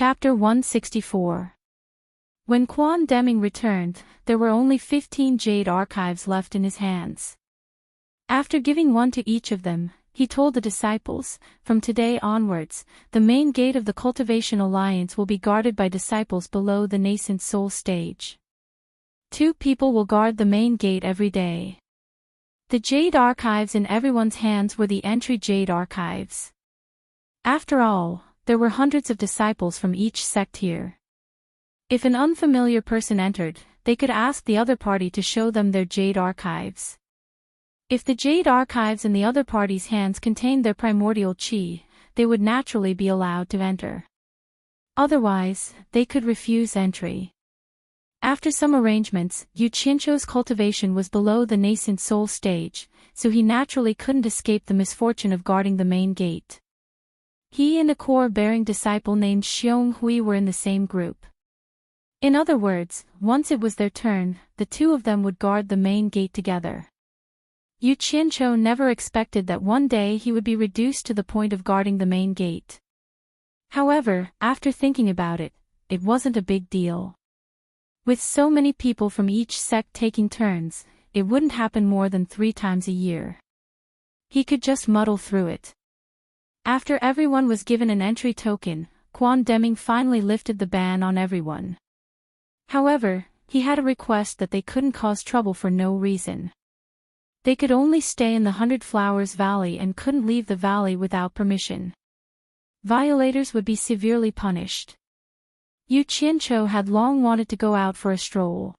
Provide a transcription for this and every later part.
Chapter 164. When Quan Deming returned, there were only 15 jade archives left in his hands. After giving one to each of them, he told the disciples, "From today onwards, the main gate of the Cultivation Alliance will be guarded by disciples below the nascent soul stage. 2 people will guard the main gate every day." The jade archives in everyone's hands were the entry jade archives. After all, there were hundreds of disciples from each sect here. If an unfamiliar person entered, they could ask the other party to show them their jade archives. If the jade archives in the other party's hands contained their primordial chi, they would naturally be allowed to enter. Otherwise, they could refuse entry. After some arrangements, Yu Qianzhou's cultivation was below the nascent soul stage, so he naturally couldn't escape the misfortune of guarding the main gate. He and a core-bearing disciple named Xiong Hui were in the same group. In other words, once it was their turn, the 2 of them would guard the main gate together. Yu Qianzhou never expected that one day he would be reduced to the point of guarding the main gate. However, after thinking about it, it wasn't a big deal. With so many people from each sect taking turns, it wouldn't happen more than 3 times a year. He could just muddle through it. After everyone was given an entry token, Quan Deming finally lifted the ban on everyone. However, he had a request that they couldn't cause trouble for no reason. They could only stay in the 100 Flowers Valley and couldn't leave the valley without permission. Violators would be severely punished. Yu Qianzhou had long wanted to go out for a stroll.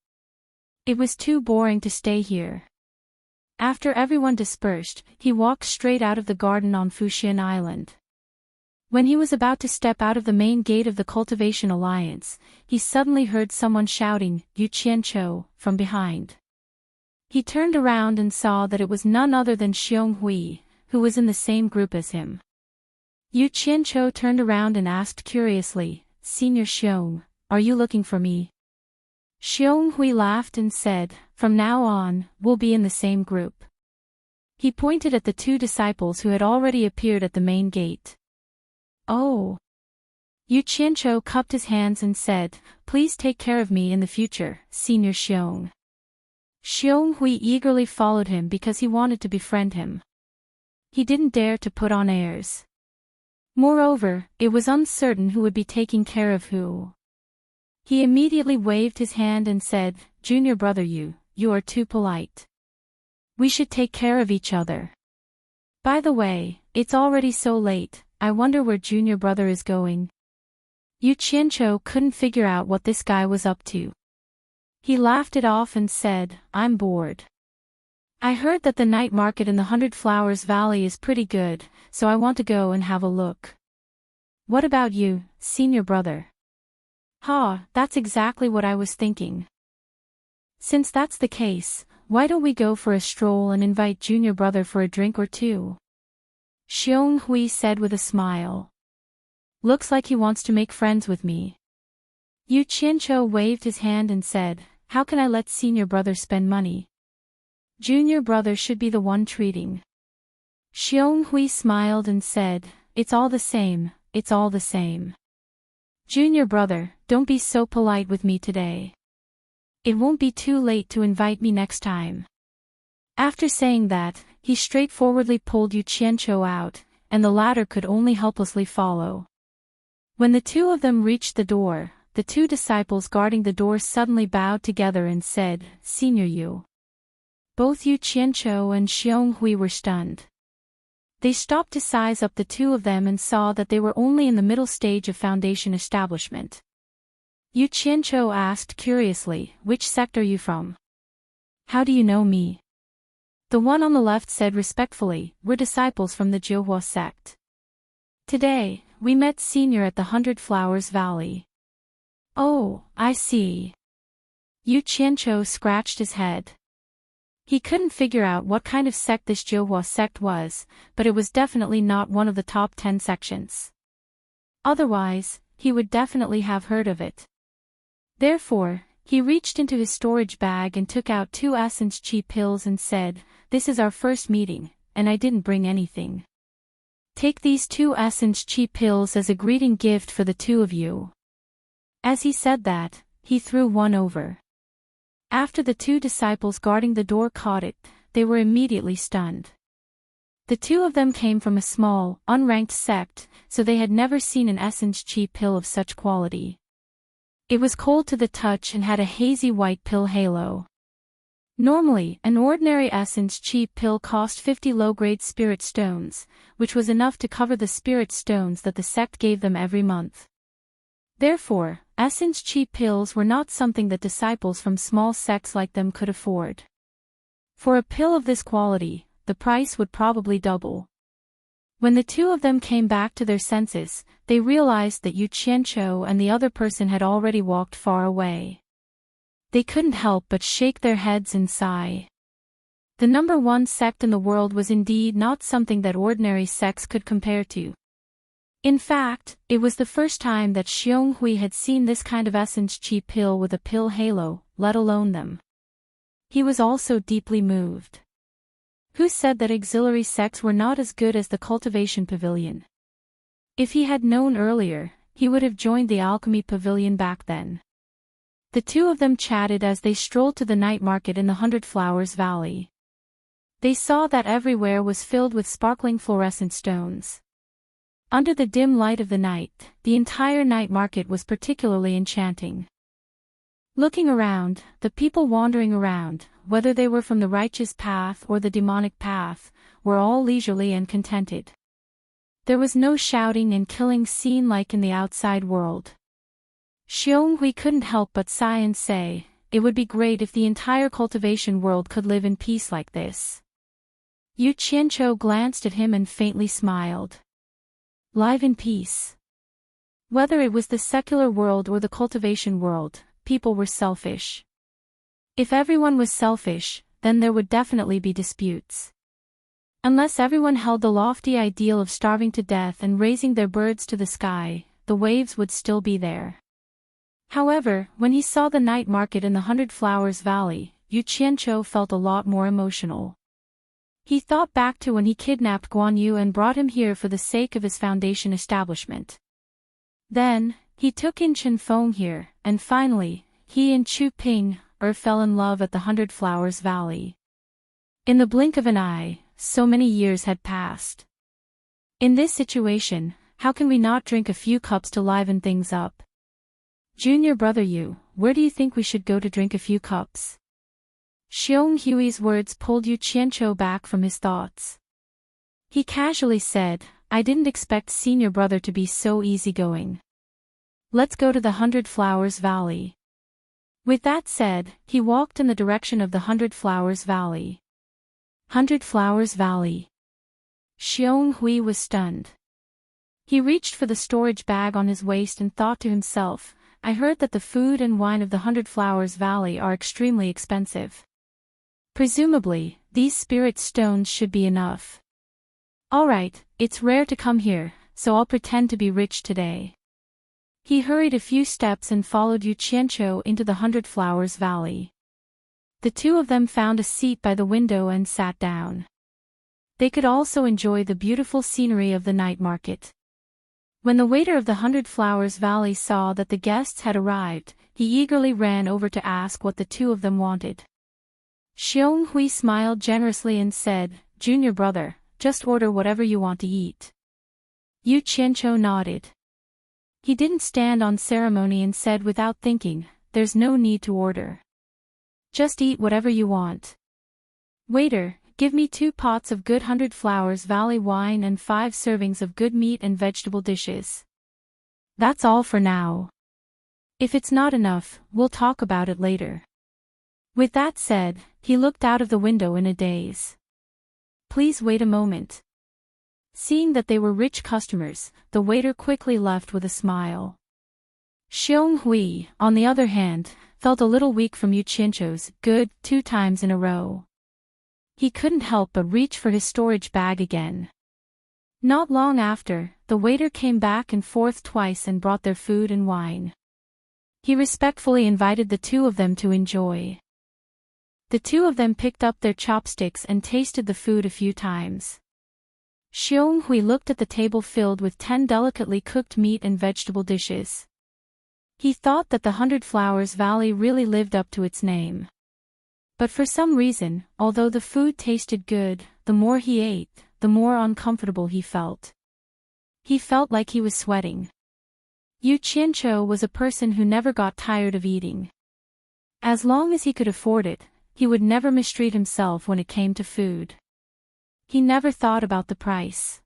It was too boring to stay here. After everyone dispersed, he walked straight out of the garden on Fuxian Island. When he was about to step out of the main gate of the Cultivation Alliance, he suddenly heard someone shouting, "Yu Qianzhou," from behind. He turned around and saw that it was none other than Xiong Hui, who was in the same group as him. Yu Qianzhou turned around and asked curiously, "Senior Xiong, are you looking for me?" Xiong Hui laughed and said, "From now on, we'll be in the same group." He pointed at the 2 disciples who had already appeared at the main gate. "Oh." Yu Qianzhou cupped his hands and said, "Please take care of me in the future, Senior Xiong." Xiong Hui eagerly followed him because he wanted to befriend him. He didn't dare to put on airs. Moreover, it was uncertain who would be taking care of who. He immediately waved his hand and said, "Junior brother Yu, you are too polite. We should take care of each other. By the way, it's already so late, I wonder where junior brother is going." Yu Qianzhou couldn't figure out what this guy was up to. He laughed it off and said, "I'm bored. I heard that the night market in the 100 Flowers Valley is pretty good, so I want to go and have a look. What about you, senior brother?" "Ha, that's exactly what I was thinking. Since that's the case, why don't we go for a stroll and invite junior brother for a drink or 2? Xiong Hui said with a smile. "Looks like he wants to make friends with me." Yu Qianzhou waved his hand and said, "How can I let senior brother spend money? Junior brother should be the one treating." Xiong Hui smiled and said, "It's all the same, it's all the same. Junior brother, don't be so polite with me today. It won't be too late to invite me next time." After saying that, he straightforwardly pulled Yu Qianzhou out, and the latter could only helplessly follow. When the 2 of them reached the door, the 2 disciples guarding the door suddenly bowed together and said, "Senior Yu." Both Yu Qianzhou and Xiong Hui were stunned. They stopped to size up the 2 of them and saw that they were only in the middle stage of foundation establishment. Yu Qianzhou asked curiously, "Which sect are you from? How do you know me?" The one on the left said respectfully, "We're disciples from the Jiuhua sect. Today, we met Senior at the 100 Flowers Valley." "Oh, I see." Yu Qianzhou scratched his head. He couldn't figure out what kind of sect this Jiuhua sect was, but it was definitely not one of the top 10 sections. Otherwise, he would definitely have heard of it. Therefore, he reached into his storage bag and took out 2 essence chi pills and said, "This is our first meeting, and I didn't bring anything. Take these 2 essence chi pills as a greeting gift for the 2 of you." As he said that, he threw one over. After the 2 disciples guarding the door caught it, they were immediately stunned. The 2 of them came from a small, unranked sect, so they had never seen an essence chi pill of such quality. It was cold to the touch and had a hazy white pill halo. Normally, an ordinary essence chi pill cost 50 low-grade spirit stones, which was enough to cover the spirit stones that the sect gave them every month. Therefore, essence chi pills were not something that disciples from small sects like them could afford. For a pill of this quality, the price would probably double. When the 2 of them came back to their senses, they realized that Yu Qianqiu and the other person had already walked far away. They couldn't help but shake their heads and sigh. The number 1 sect in the world was indeed not something that ordinary sects could compare to. In fact, it was the first time that Xiong Hui had seen this kind of essence chi pill with a pill halo, let alone them. He was also deeply moved. Who said that auxiliary sects were not as good as the cultivation pavilion? If he had known earlier, he would have joined the alchemy pavilion back then. The 2 of them chatted as they strolled to the night market in the 100 Flowers Valley. They saw that everywhere was filled with sparkling fluorescent stones. Under the dim light of the night, the entire night market was particularly enchanting. Looking around, the people wandering around, whether they were from the righteous path or the demonic path, were all leisurely and contented. There was no shouting and killing scene like in the outside world. Xiong Hui couldn't help but sigh and say, it would be great if the entire cultivation world could live in peace like this. Yu Qianqiu glanced at him and faintly smiled. Live in peace. Whether it was the secular world or the cultivation world, people were selfish. If everyone was selfish, then there would definitely be disputes. Unless everyone held the lofty ideal of starving to death and raising their birds to the sky, the waves would still be there. However, when he saw the night market in the 100 Flowers Valley, Yu Qianqiu felt a lot more emotional. He thought back to when he kidnapped Guan Yu and brought him here for the sake of his foundation establishment. Then, he took in Chen Feng here, and finally, he and Chu Ping fell in love at the 100 Flowers Valley. In the blink of an eye, so many years had passed. In this situation, how can we not drink a few cups to liven things up? Junior brother Yu, where do you think we should go to drink a few cups? Xiong Hui's words pulled Yu Qianqiu back from his thoughts. He casually said, I didn't expect senior brother to be so easygoing. Let's go to the 100 Flowers Valley. With that said, he walked in the direction of the 100 Flowers Valley. 100 Flowers Valley. Xiong Hui was stunned. He reached for the storage bag on his waist and thought to himself, I heard that the food and wine of the 100 Flowers Valley are extremely expensive. Presumably, these spirit stones should be enough. Alright, it's rare to come here, so I'll pretend to be rich today. He hurried a few steps and followed Yu Qianqiu into the 100 Flowers Valley. The 2 of them found a seat by the window and sat down. They could also enjoy the beautiful scenery of the night market. When the waiter of the 100 Flowers Valley saw that the guests had arrived, he eagerly ran over to ask what the 2 of them wanted. Xiong Hui smiled generously and said, Junior brother, just order whatever you want to eat. Yu Qianqiu nodded. He didn't stand on ceremony and said without thinking, there's no need to order. Just eat whatever you want. Waiter, give me 2 pots of good 100 Flowers Valley wine and 5 servings of good meat and vegetable dishes. That's all for now. If it's not enough, we'll talk about it later. With that said, he looked out of the window in a daze. Please wait a moment. Seeing that they were rich customers, the waiter quickly left with a smile. Xiong Hui, on the other hand, felt a little weak from Yu Qianqiu's good 2 times in a row. He couldn't help but reach for his storage bag again. Not long after, the waiter came back and forth twice and brought their food and wine. He respectfully invited the 2 of them to enjoy. The 2 of them picked up their chopsticks and tasted the food a few times. Xiong Hui looked at the table filled with 10 delicately cooked meat and vegetable dishes. He thought that the 100 Flowers Valley really lived up to its name. But for some reason, although the food tasted good, the more he ate, the more uncomfortable he felt. He felt like he was sweating. Yu Qianzhou was a person who never got tired of eating. As long as he could afford it, he would never mistreat himself when it came to food. He never thought about the price.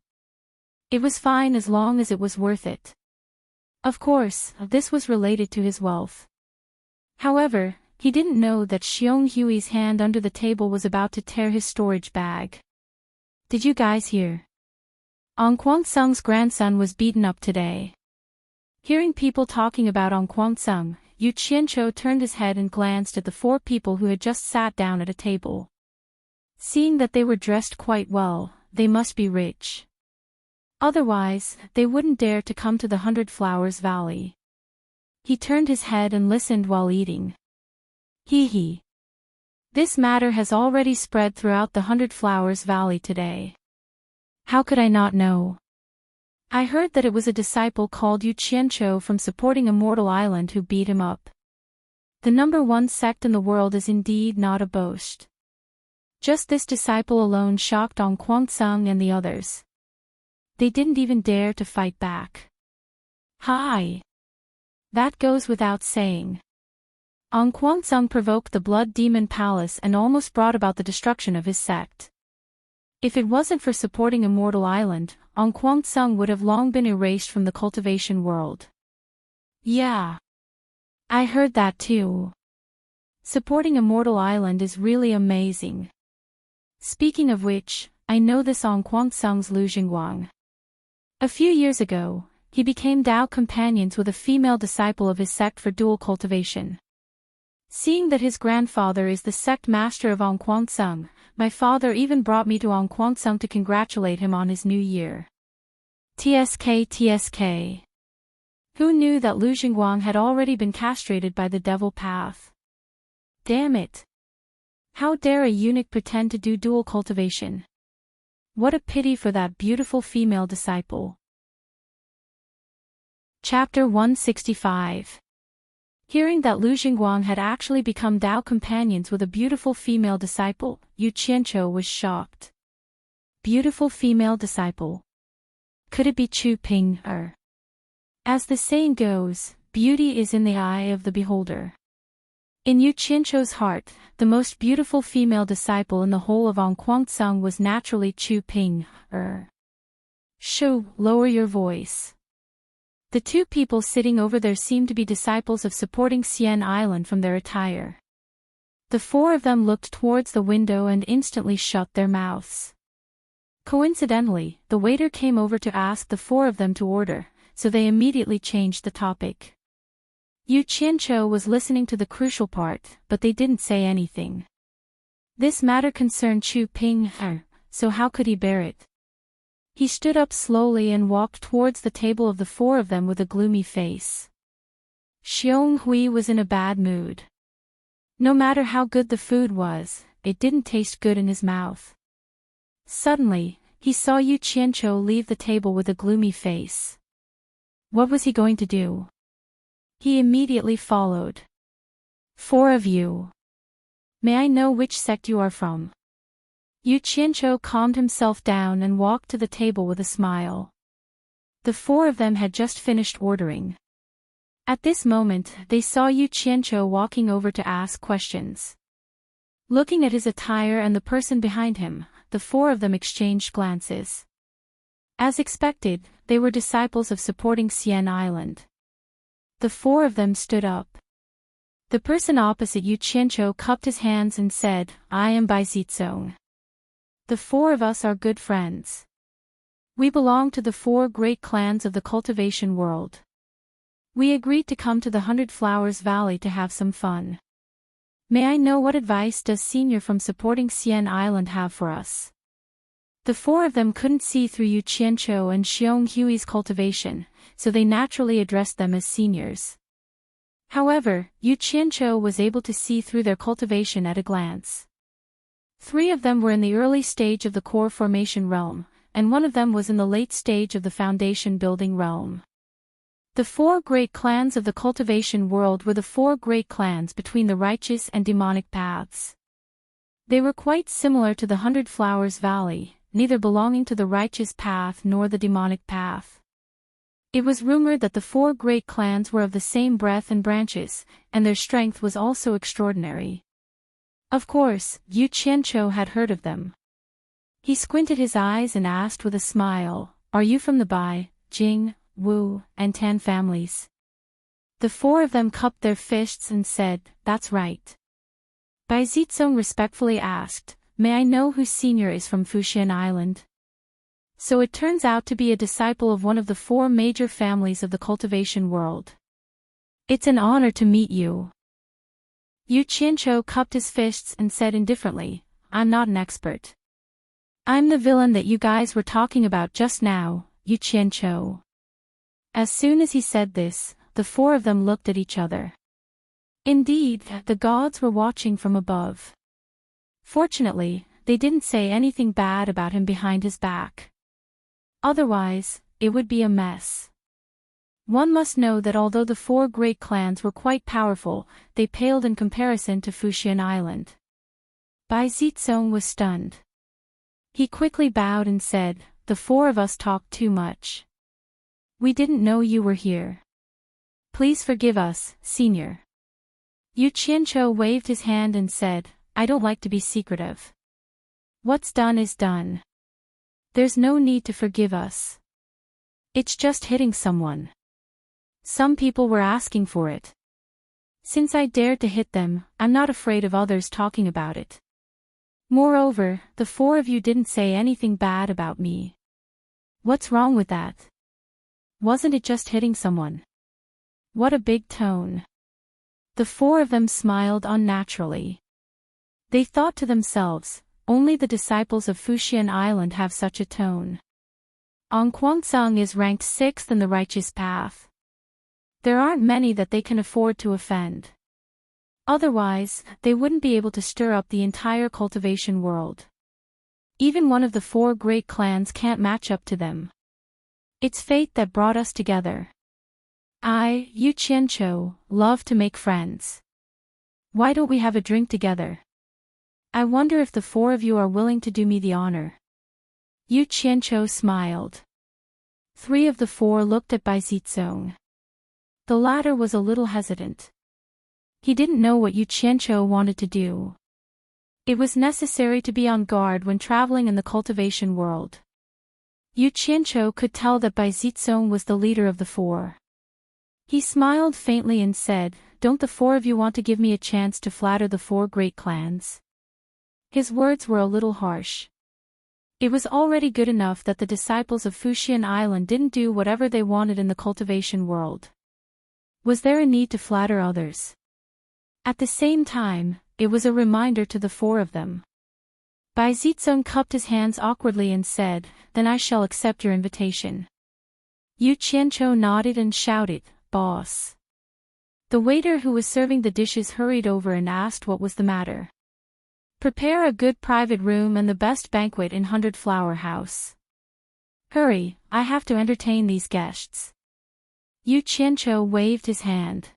It was fine as long as it was worth it. Of course, this was related to his wealth. However, he didn't know that Xiong Hui's hand under the table was about to tear his storage bag. Did you guys hear? Ong Guangsung's grandson was beaten up today. Hearing people talking about Ong Guangsung, Yu Qianzhou turned his head and glanced at the 4 people who had just sat down at a table. Seeing that they were dressed quite well, they must be rich. Otherwise, they wouldn't dare to come to the 100 Flowers Valley. He turned his head and listened while eating. Hee. This matter has already spread throughout the 100 Flowers Valley today. How could I not know? I heard that it was a disciple called Yu Qianzhou from supporting Immortal Island who beat him up. The #1 sect in the world is indeed not a boast. Just this disciple alone shocked Ong Guangsung and the others. They didn't even dare to fight back. Hi! That goes without saying. Ong Guangsung provoked the Blood Demon Palace and almost brought about the destruction of his sect. If it wasn't for supporting Immortal Island, Ong Guangsung would have long been erased from the cultivation world. Yeah. I heard that too. Supporting Immortal Island is really amazing. Speaking of which, I know this Ong Guangsung's Lu Jingguang. A few years ago, he became Tao companions with a female disciple of his sect for dual cultivation. Seeing that his grandfather is the sect master of Ong Guangsung, my father even brought me to Ong Guangsung to congratulate him on his new year. TSK. Who knew that Lu Jingguang had already been castrated by the devil path? Damn it. How dare a eunuch pretend to do dual cultivation? What a pity for that beautiful female disciple. Chapter 165. Hearing that Lu Jingguang had actually become Tao companions with a beautiful female disciple, Yu Qianzhou was shocked. Beautiful female disciple. Could it be Chu Ping Er? As the saying goes, beauty is in the eye of the beholder. In Yu Qianzhou's heart, the most beautiful female disciple in the whole of Ong Guangsung was naturally Chu Ping Er. Shoo, lower your voice. The 2 people sitting over there seemed to be disciples of supporting Xian Island from their attire. The 4 of them looked towards the window and instantly shut their mouths. Coincidentally, the waiter came over to ask the 4 of them to order, so they immediately changed the topic. Yu Qianzhou was listening to the crucial part, but they didn't say anything. This matter concerned Chu Ping Er, so how could he bear it? He stood up slowly and walked towards the table of the 4 of them with a gloomy face. Xiong Hui was in a bad mood. No matter how good the food was, it didn't taste good in his mouth. Suddenly, he saw Yu Qianzhou leave the table with a gloomy face. What was he going to do? He immediately followed. 4 of you. May I know which sect you are from? Yu Qianzhou calmed himself down and walked to the table with a smile. The 4 of them had just finished ordering. At this moment, they saw Yu Qianzhou walking over to ask questions. Looking at his attire and the person behind him, the 4 of them exchanged glances. As expected, they were disciples of supporting Xian Island. The 4 of them stood up. The person opposite Yu Qianzhou cupped his hands and said, I am Bai Zizong. The 4 of us are good friends. We belong to the 4 great clans of the cultivation world. We agreed to come to the 100 Flowers Valley to have some fun. May I know what advice does Senior from supporting Xian Island have for us? The 4 of them couldn't see through Yu Qianzhou and Xiong Hui's cultivation, so they naturally addressed them as seniors. However, Yu Qianzhou was able to see through their cultivation at a glance. 3 of them were in the early stage of the core formation realm, and one of them was in the late stage of the foundation building realm. The 4 great clans of the cultivation world were the 4 great clans between the righteous and demonic paths. They were quite similar to the 100 Flowers Valley, neither belonging to the righteous path nor the demonic path. It was rumored that the 4 great clans were of the same breadth and branches, and their strength was also extraordinary. Of course, Yu Qianqiu had heard of them. He squinted his eyes and asked with a smile, "Are you from the Bai, Jing, Wu, and Tan families?" The 4 of them cupped their fists and said, "That's right." Bai Zizong respectfully asked, "May I know who senior is from Fuxian Island?" So it turns out to be a disciple of one of the 4 major families of the cultivation world. "It's an honor to meet you." Yu Qianqiu cupped his fists and said indifferently, "I'm not an expert. I'm the villain that you guys were talking about just now, Yu Qianqiu." As soon as he said this, the 4 of them looked at each other. Indeed, the gods were watching from above. Fortunately, they didn't say anything bad about him behind his back. Otherwise, it would be a mess. One must know that although the 4 great clans were quite powerful, they paled in comparison to Fuxian Island. Bai Zizong was stunned. He quickly bowed and said, "The 4 of us talked too much. We didn't know you were here. Please forgive us, senior." Yu Qianqiu waved his hand and said, "I don't like to be secretive. What's done is done. There's no need to forgive us. It's just hitting someone. Some people were asking for it. Since I dared to hit them, I'm not afraid of others talking about it. Moreover, the 4 of you didn't say anything bad about me. What's wrong with that? Wasn't it just hitting someone? What a big tone." The 4 of them smiled unnaturally. They thought to themselves, only the disciples of Fuxian Island have such a tone. Ong Guangzong is ranked 6th in the righteous path. There aren't many that they can afford to offend. Otherwise, they wouldn't be able to stir up the entire cultivation world. Even one of the 4 great clans can't match up to them. It's fate that brought us together. I, Yu Qianqiu, love to make friends. Why don't we have a drink together? I wonder if the 4 of you are willing to do me the honor." Yu Qianqiu smiled. 3 of the 4 looked at Bai Zizong. The latter was a little hesitant. He didn't know what Yu Qianqiu wanted to do. It was necessary to be on guard when traveling in the cultivation world. Yu Qianqiu could tell that Bai Zizong was the leader of the 4. He smiled faintly and said, "Don't the 4 of you want to give me a chance to flatter the 4 great clans?" His words were a little harsh. It was already good enough that the disciples of Fuxian Island didn't do whatever they wanted in the cultivation world. Was there a need to flatter others? At the same time, it was a reminder to the 4 of them. Bai Zizong cupped his hands awkwardly and said, "Then I shall accept your invitation." Yu Qianqiu nodded and shouted, "Boss." The waiter who was serving the dishes hurried over and asked what was the matter. "Prepare a good private room and the best banquet in 100 Flower House. Hurry, I have to entertain these guests." Yu Qianqiu waved his hand.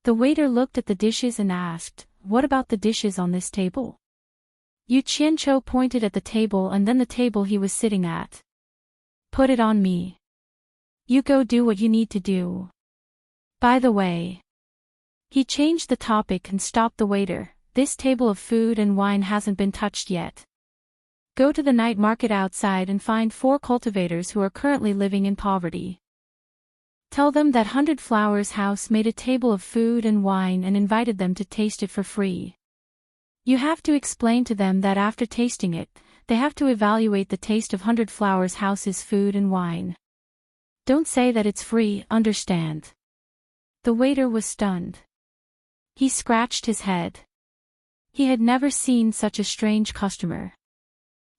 The waiter looked at the dishes and asked, "What about the dishes on this table?" Yu Qianqiu pointed at the table and then the table he was sitting at. "Put it on me. You go do what you need to do. By the way." He changed the topic and stopped the waiter. "This table of food and wine hasn't been touched yet. Go to the night market outside and find 4 cultivators who are currently living in poverty. Tell them that 100 Flowers House made a table of food and wine and invited them to taste it for free. You have to explain to them that after tasting it, they have to evaluate the taste of 100 Flowers House's food and wine. Don't say that it's free, understand?" The waiter was stunned. He scratched his head. He had never seen such a strange customer.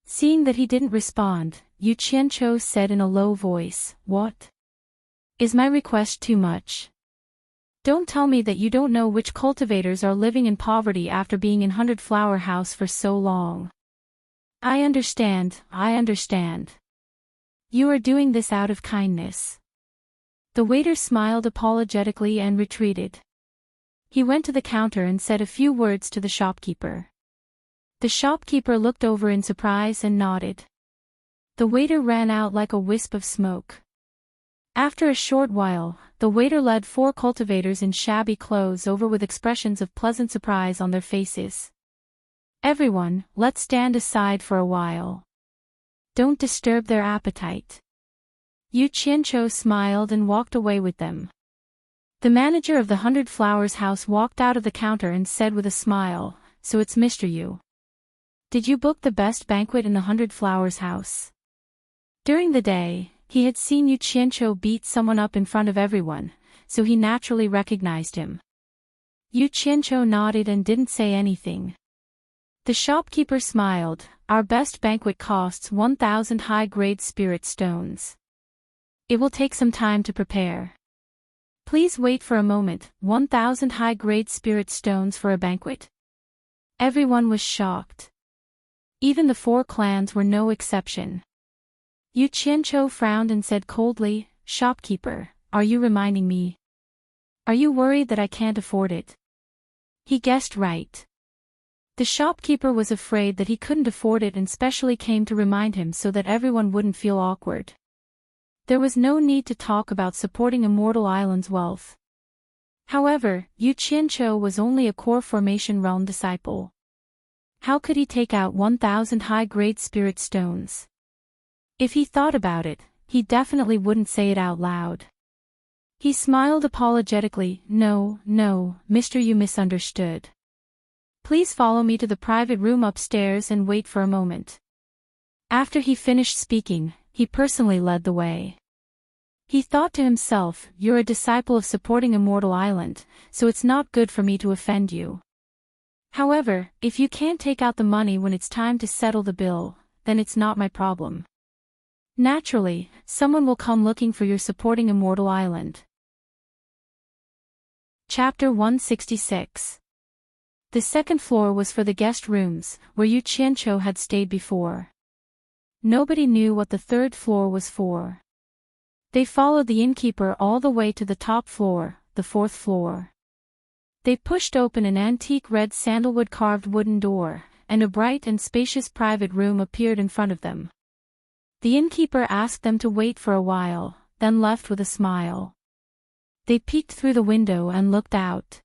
Seeing that he didn't respond, Yu Qianqiu said in a low voice, "What? Is my request too much? Don't tell me that you don't know which cultivators are living in poverty after being in 100 Flower House for so long." I understand. You are doing this out of kindness. The waiter smiled apologetically and retreated. He went to the counter and said a few words to the shopkeeper. The shopkeeper looked over in surprise and nodded. The waiter ran out like a wisp of smoke. After a short while, the waiter led 4 cultivators in shabby clothes over with expressions of pleasant surprise on their faces. Everyone, let's stand aside for a while. Don't disturb their appetite. Yu Qianqiu smiled and walked away with them. The manager of the 100 Flowers house walked out of the counter and said with a smile, "So it's Mr. Yu. Did you book the best banquet in the 100 Flowers house?" During the day, he had seen Yu Qianqiu beat someone up in front of everyone, so he naturally recognized him. Yu Qianqiu nodded and didn't say anything. The shopkeeper smiled. Our best banquet costs 1,000 high-grade spirit stones. It will take some time to prepare. Please wait for a moment. 1,000 high-grade spirit stones for a banquet? Everyone was shocked. Even the 4 clans were no exception. Yu Qianqiu frowned and said coldly, "Shopkeeper, are you reminding me? Are you worried that I can't afford it?" He guessed right. The shopkeeper was afraid that he couldn't afford it and specially came to remind him so that everyone wouldn't feel awkward. There was no need to talk about supporting Immortal Island's wealth. However, Yu Qianqiu was only a core formation realm disciple. How could he take out 1,000 high-grade spirit stones? If he thought about it, he definitely wouldn't say it out loud. He smiled apologetically. No, Mr. Yu misunderstood. Please follow me to the private room upstairs and wait for a moment. After he finished speaking, he personally led the way. He thought to himself, "You're a disciple of supporting Immortal Island, so it's not good for me to offend you. However, if you can't take out the money when it's time to settle the bill, then it's not my problem. Naturally, someone will come looking for your supporting Immortal Island." Chapter 166. The second floor was for the guest rooms, where Yu Qianqiu had stayed before. Nobody knew what the third floor was for. They followed the innkeeper all the way to the top floor, the 4th floor. They pushed open an antique red sandalwood carved wooden door, and a bright and spacious private room appeared in front of them. The innkeeper asked them to wait for a while, then left with a smile. They peeked through the window and looked out.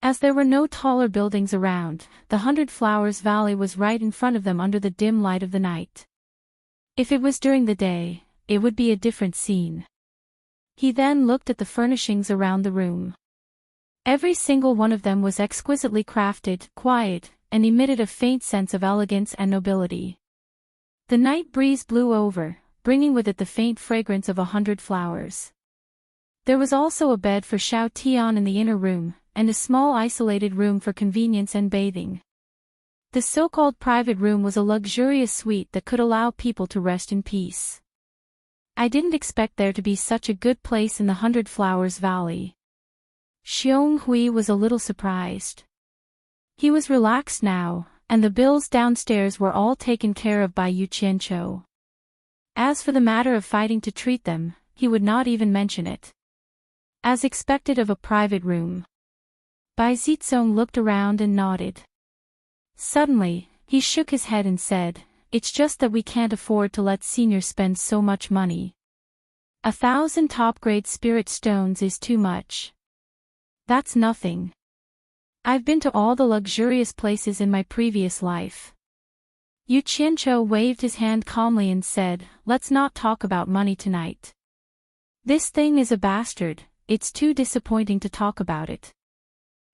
As there were no taller buildings around, the 100 Flowers Valley was right in front of them under the dim light of the night. If it was during the day, it would be a different scene. He then looked at the furnishings around the room. Every single one of them was exquisitely crafted, quiet, and emitted a faint sense of elegance and nobility. The night breeze blew over, bringing with it the faint fragrance of 100 flowers. There was also a bed for Xiao Tian in the inner room, and a small isolated room for convenience and bathing. The so-called private room was a luxurious suite that could allow people to rest in peace. I didn't expect there to be such a good place in the 100 Flowers Valley. Xiong Hui was a little surprised. He was relaxed now, and the bills downstairs were all taken care of by Yu Qianqiu. As for the matter of fighting to treat them, he would not even mention it. As expected of a private room. Bai Zizong looked around and nodded. Suddenly, he shook his head and said, "It's just that we can't afford to let seniors spend so much money. 1,000 top-grade spirit stones is too much. That's nothing. I've been to all the luxurious places in my previous life." Yu Qianqiu waved his hand calmly and said, "Let's not talk about money tonight. This thing is a bastard, it's too disappointing to talk about it."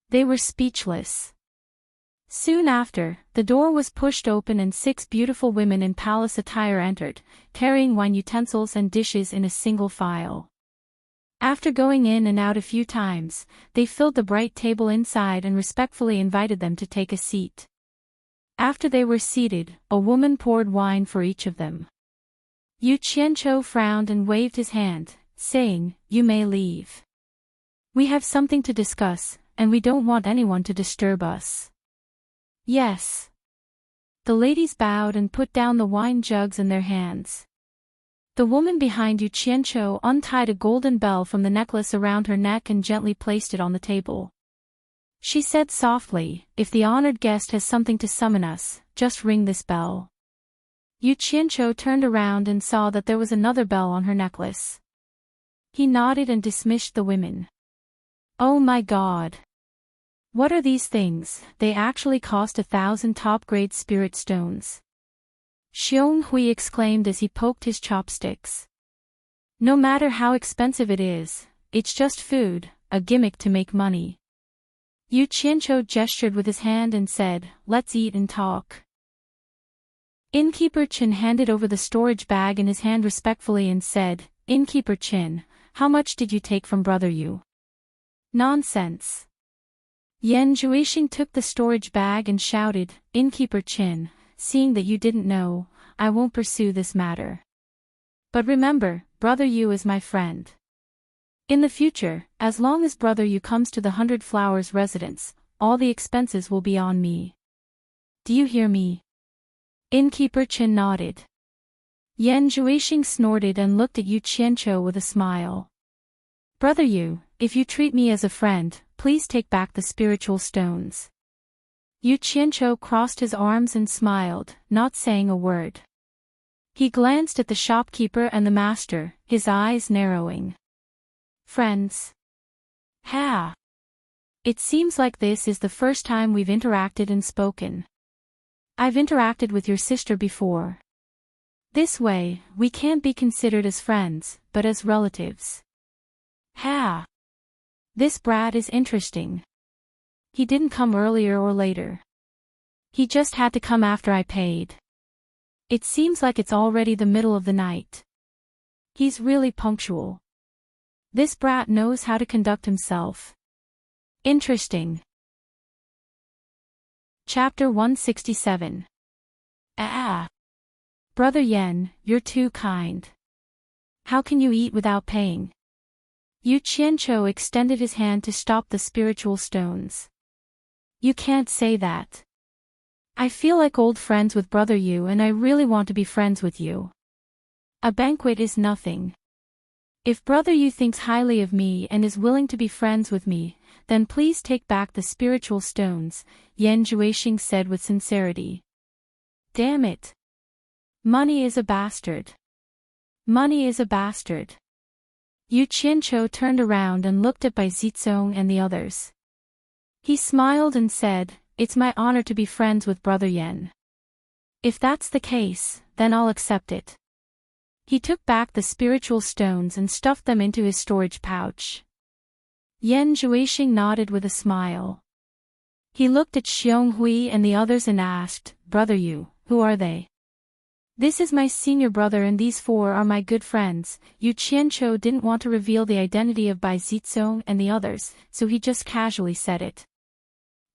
They were speechless. Soon after, the door was pushed open and 6 beautiful women in palace attire entered, carrying wine utensils and dishes in a single file. After going in and out a few times, they filled the bright table inside and respectfully invited them to take a seat. After they were seated, a woman poured wine for each of them. Yu Qianqiu frowned and waved his hand, saying, "You may leave. We have something to discuss, and we don't want anyone to disturb us." "Yes." The ladies bowed and put down the wine jugs in their hands. The woman behind Yu Qianqiu untied a golden bell from the necklace around her neck and gently placed it on the table. She said softly, "If the honored guest has something to summon us, just ring this bell." Yu Qianqiu turned around and saw that there was another bell on her necklace. He nodded and dismissed the women. "Oh my God! What are these things? They actually cost 1,000 top-grade spirit stones." Xiong Hui exclaimed as he poked his chopsticks. "No matter how expensive it is, it's just food, a gimmick to make money." Yu Qianqiu gestured with his hand and said, "Let's eat and talk." Innkeeper Qin handed over the storage bag in his hand respectfully and said, "Innkeeper Qin, how much did you take from Brother Yu?" "Nonsense." Yan Zhuixing took the storage bag and shouted, "Innkeeper Qin, seeing that you didn't know, I won't pursue this matter. But remember, Brother Yu is my friend. In the future, as long as Brother Yu comes to the 100 Flowers residence, all the expenses will be on me. Do you hear me?" Innkeeper Qin nodded. Yan Zhuixing snorted and looked at Yu Qianqiu with a smile. "Brother Yu, if you treat me as a friend, please take back the spiritual stones." Yu Qianqiu crossed his arms and smiled, not saying a word. He glanced at the shopkeeper and the master, his eyes narrowing. "Friends? Ha! It seems like this is the first time we've interacted and spoken. I've interacted with your sister before. This way, we can't be considered as friends, but as relatives. Ha! This brat is interesting. He didn't come earlier or later. He just had to come after I paid. It seems like it's already the middle of the night. He's really punctual. This brat knows how to conduct himself. Interesting." Chapter 167. Ah! Brother Yan, you're too kind. How can you eat without paying? Yu Qianqiu extended his hand to stop the spiritual stones. "You can't say that. I feel like old friends with Brother Yu and I really want to be friends with you. A banquet is nothing. If Brother Yu thinks highly of me and is willing to be friends with me, then please take back the spiritual stones," Yan Zhuixing said with sincerity. "Damn it. Money is a bastard. Money is a bastard." Yu Qianqiu turned around and looked at Bai Zizong and the others. He smiled and said, "It's my honor to be friends with Brother Yan. If that's the case, then I'll accept it." He took back the spiritual stones and stuffed them into his storage pouch. Yan Zhuixing nodded with a smile. He looked at Xiong Hui and the others and asked, "Brother Yu, who are they?" "This is my senior brother and these 4 are my good friends." Yu Qianqiu didn't want to reveal the identity of Bai Zizong and the others, so he just casually said it.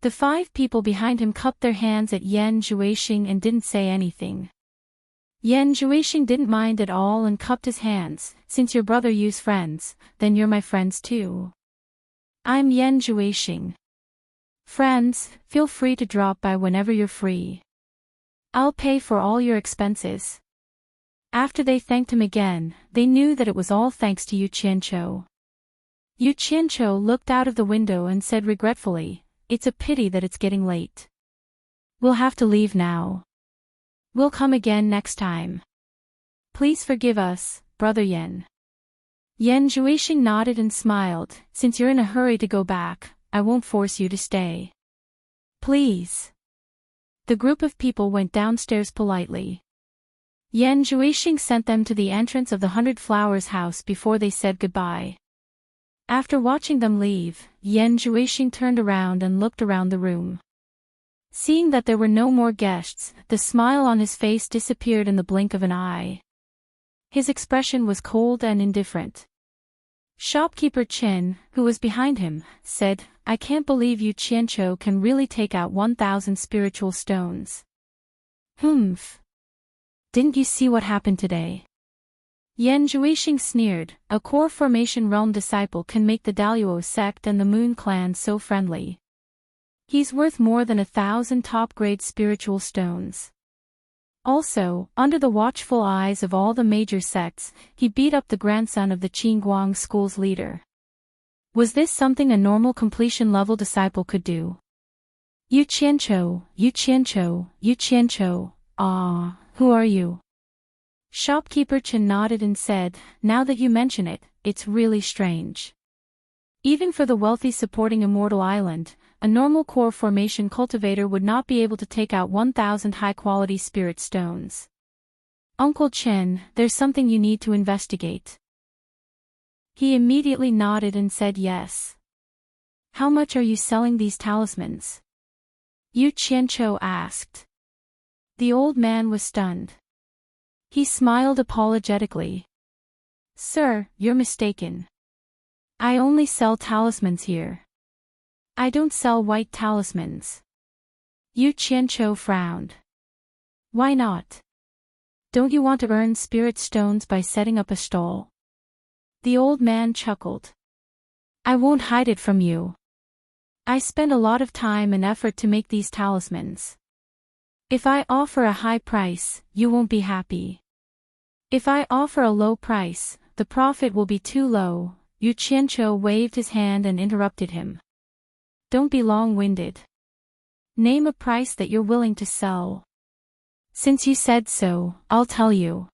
The 5 people behind him cupped their hands at Yan Zhuixing and didn't say anything. Yan Zhuixing didn't mind at all and cupped his hands. "Since you're Brother Yu's friends, then you're my friends too. I'm Yan Zhuixing. Friends, feel free to drop by whenever you're free. I'll pay for all your expenses." After they thanked him again, they knew that it was all thanks to Yu Qianqiu. Yu Qianqiu looked out of the window and said regretfully, "It's a pity that it's getting late. We'll have to leave now. We'll come again next time. Please forgive us, Brother Yan." Yan Zhuixing nodded and smiled. "Since you're in a hurry to go back, I won't force you to stay. Please." The group of people went downstairs politely. Yan Zhuixing sent them to the entrance of the 100 Flowers house before they said goodbye. After watching them leave, Yan Zhuixing turned around and looked around the room. Seeing that there were no more guests, the smile on his face disappeared in the blink of an eye. His expression was cold and indifferent. Shopkeeper Qin, who was behind him, said, "I can't believe Yu Qianqiu can really take out 1,000 spiritual stones. Humph. Didn't you see what happened today?" Yan Zhuixing sneered, "A core formation realm disciple can make the Daluo sect and the Moon clan so friendly. He's worth more than 1,000 top-grade spiritual stones." Also, under the watchful eyes of all the major sects, he beat up the grandson of the Qinguang school's leader. Was this something a normal completion-level disciple could do? You Qianqiu, who are you? Shopkeeper Chen nodded and said, now that you mention it, it's really strange. Even for the wealthy supporting Immortal Island, a normal core formation cultivator would not be able to take out 1,000 high-quality spirit stones. Uncle Chen, there's something you need to investigate. He immediately nodded and said yes. How much are you selling these talismans? Yu Qianqiu asked. The old man was stunned. He smiled apologetically. Sir, you're mistaken. I only sell talismans here. I don't sell white talismans. Yu Qianqiu frowned. Why not? Don't you want to earn spirit stones by setting up a stall? The old man chuckled. I won't hide it from you. I spend a lot of time and effort to make these talismans. If I offer a high price, you won't be happy. If I offer a low price, the profit will be too low. Yu Qianqiu waved his hand and interrupted him. Don't be long-winded. Name a price that you're willing to sell. Since you said so, I'll tell you.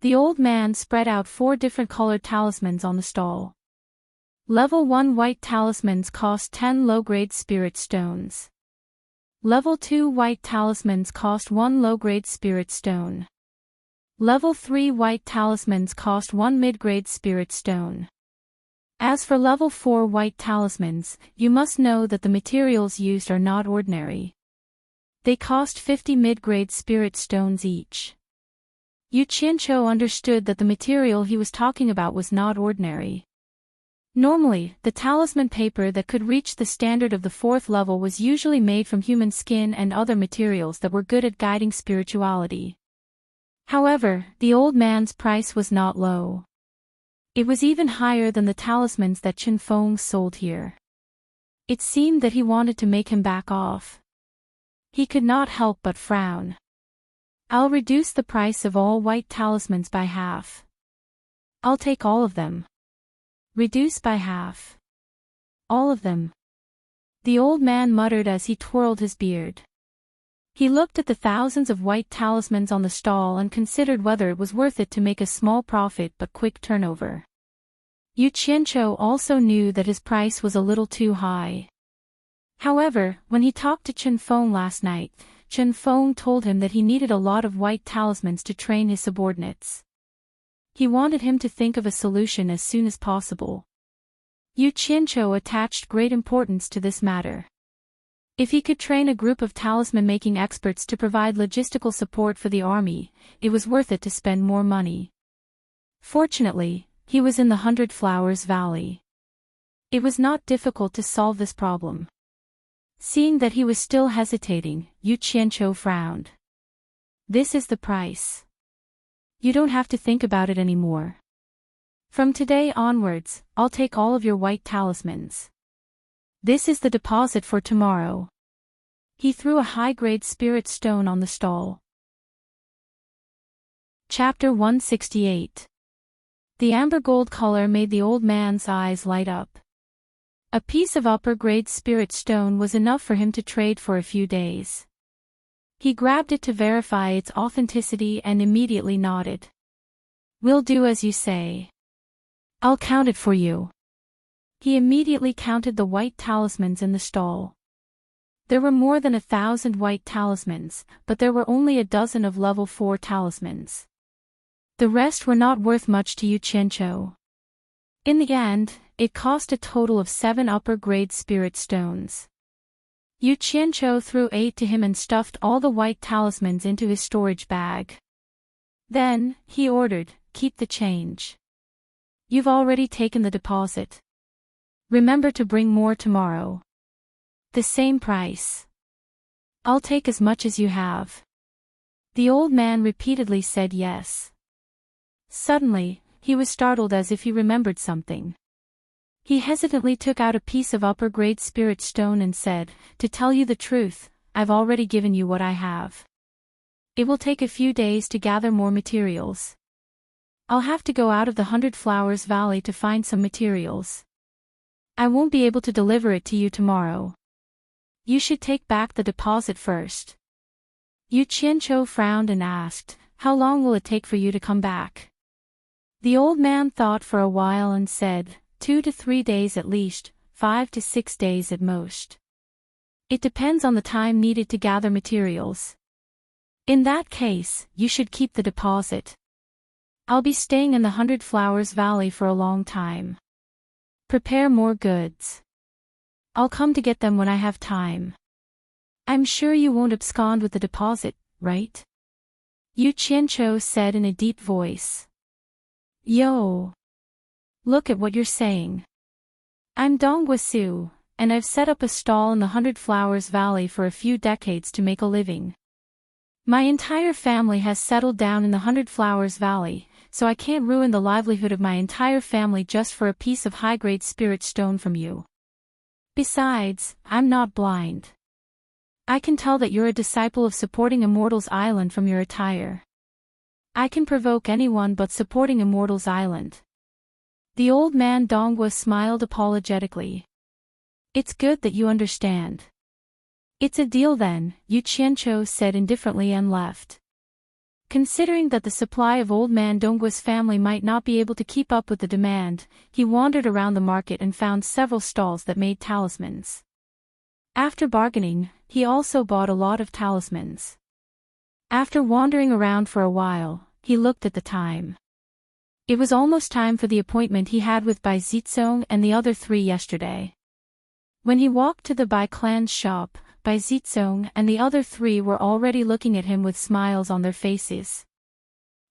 The old man spread out 4 different colored talismans on the stall. Level 1 white talismans cost 10 low-grade spirit stones. Level 2 white talismans cost 1 low-grade spirit stone. Level 3 white talismans cost 1 mid-grade spirit stone. As for level 4 white talismans, you must know that the materials used are not ordinary. They cost 50 mid-grade spirit stones each. Yu Qianqiu understood that the material he was talking about was not ordinary. Normally, the talisman paper that could reach the standard of the 4th level was usually made from human skin and other materials that were good at guiding spirituality. However, the old man's price was not low. It was even higher than the talismans that Chen Feng sold here. It seemed that he wanted to make him back off. He could not help but frown. I'll reduce the price of all white talismans by half. I'll take all of them. Reduce by half. All of them. The old man muttered as he twirled his beard. He looked at the thousands of white talismans on the stall and considered whether it was worth it to make a small profit but quick turnover. Yu Qianqiu also knew that his price was a little too high. However, when he talked to Chen Feng last night, Chen Feng told him that he needed a lot of white talismans to train his subordinates. He wanted him to think of a solution as soon as possible. Yu Qianqiu attached great importance to this matter. If he could train a group of talisman-making experts to provide logistical support for the army, it was worth it to spend more money. Fortunately, he was in the 100 Flowers Valley. It was not difficult to solve this problem. Seeing that he was still hesitating, Yu Qianqiu frowned. This is the price. You don't have to think about it anymore. From today onwards, I'll take all of your white talismans. This is the deposit for tomorrow. He threw a high-grade spirit stone on the stall. Chapter 168. The amber gold color made the old man's eyes light up. A piece of upper-grade spirit stone was enough for him to trade for a few days. He grabbed it to verify its authenticity and immediately nodded. We'll do as you say. I'll count it for you. He immediately counted the white talismans in the stall. There were more than 1,000 white talismans, but there were only a dozen of level 4 talismans. The rest were not worth much to Yu Qianqiu. In the end, it cost a total of 7 upper-grade spirit stones. Yu Qianqiu threw 8 to him and stuffed all the white talismans into his storage bag. Then, he ordered, keep the change. You've already taken the deposit. Remember to bring more tomorrow. The same price. I'll take as much as you have. The old man repeatedly said yes. Suddenly, he was startled as if he remembered something. He hesitantly took out a piece of upper-grade spirit stone and said, to tell you the truth, I've already given you what I have. It will take a few days to gather more materials. I'll have to go out of the 100 Flowers Valley to find some materials. I won't be able to deliver it to you tomorrow. You should take back the deposit first. Yu Qianqiu frowned and asked, "How long will it take for you to come back?" The old man thought for a while and said, 2 to 3 days at least, 5 to 6 days at most. It depends on the time needed to gather materials. In that case, you should keep the deposit. I'll be staying in the 100 Flowers Valley for a long time. Prepare more goods. I'll come to get them when I have time. I'm sure you won't abscond with the deposit, right? Yu Qianqiu said in a deep voice. Yo! Look at what you're saying. I'm Dong Guisu, and I've set up a stall in the 100 Flowers Valley for a few decades to make a living. My entire family has settled down in the 100 Flowers Valley, so I can't ruin the livelihood of my entire family just for a piece of high-grade spirit stone from you. Besides, I'm not blind. I can tell that you're a disciple of supporting Immortals Island from your attire. I can provoke anyone but supporting Immortals Island. The old man Dongwa smiled apologetically. It's good that you understand. It's a deal then, Yu Qianqiu said indifferently and left. Considering that the supply of old man Dongwa's family might not be able to keep up with the demand, he wandered around the market and found several stalls that made talismans. After bargaining, he also bought a lot of talismans. After wandering around for a while, he looked at the time. It was almost time for the appointment he had with Bai Zizong and the other 3 yesterday. When he walked to the Bai clan's shop, Bai Zizong and the other 3 were already looking at him with smiles on their faces.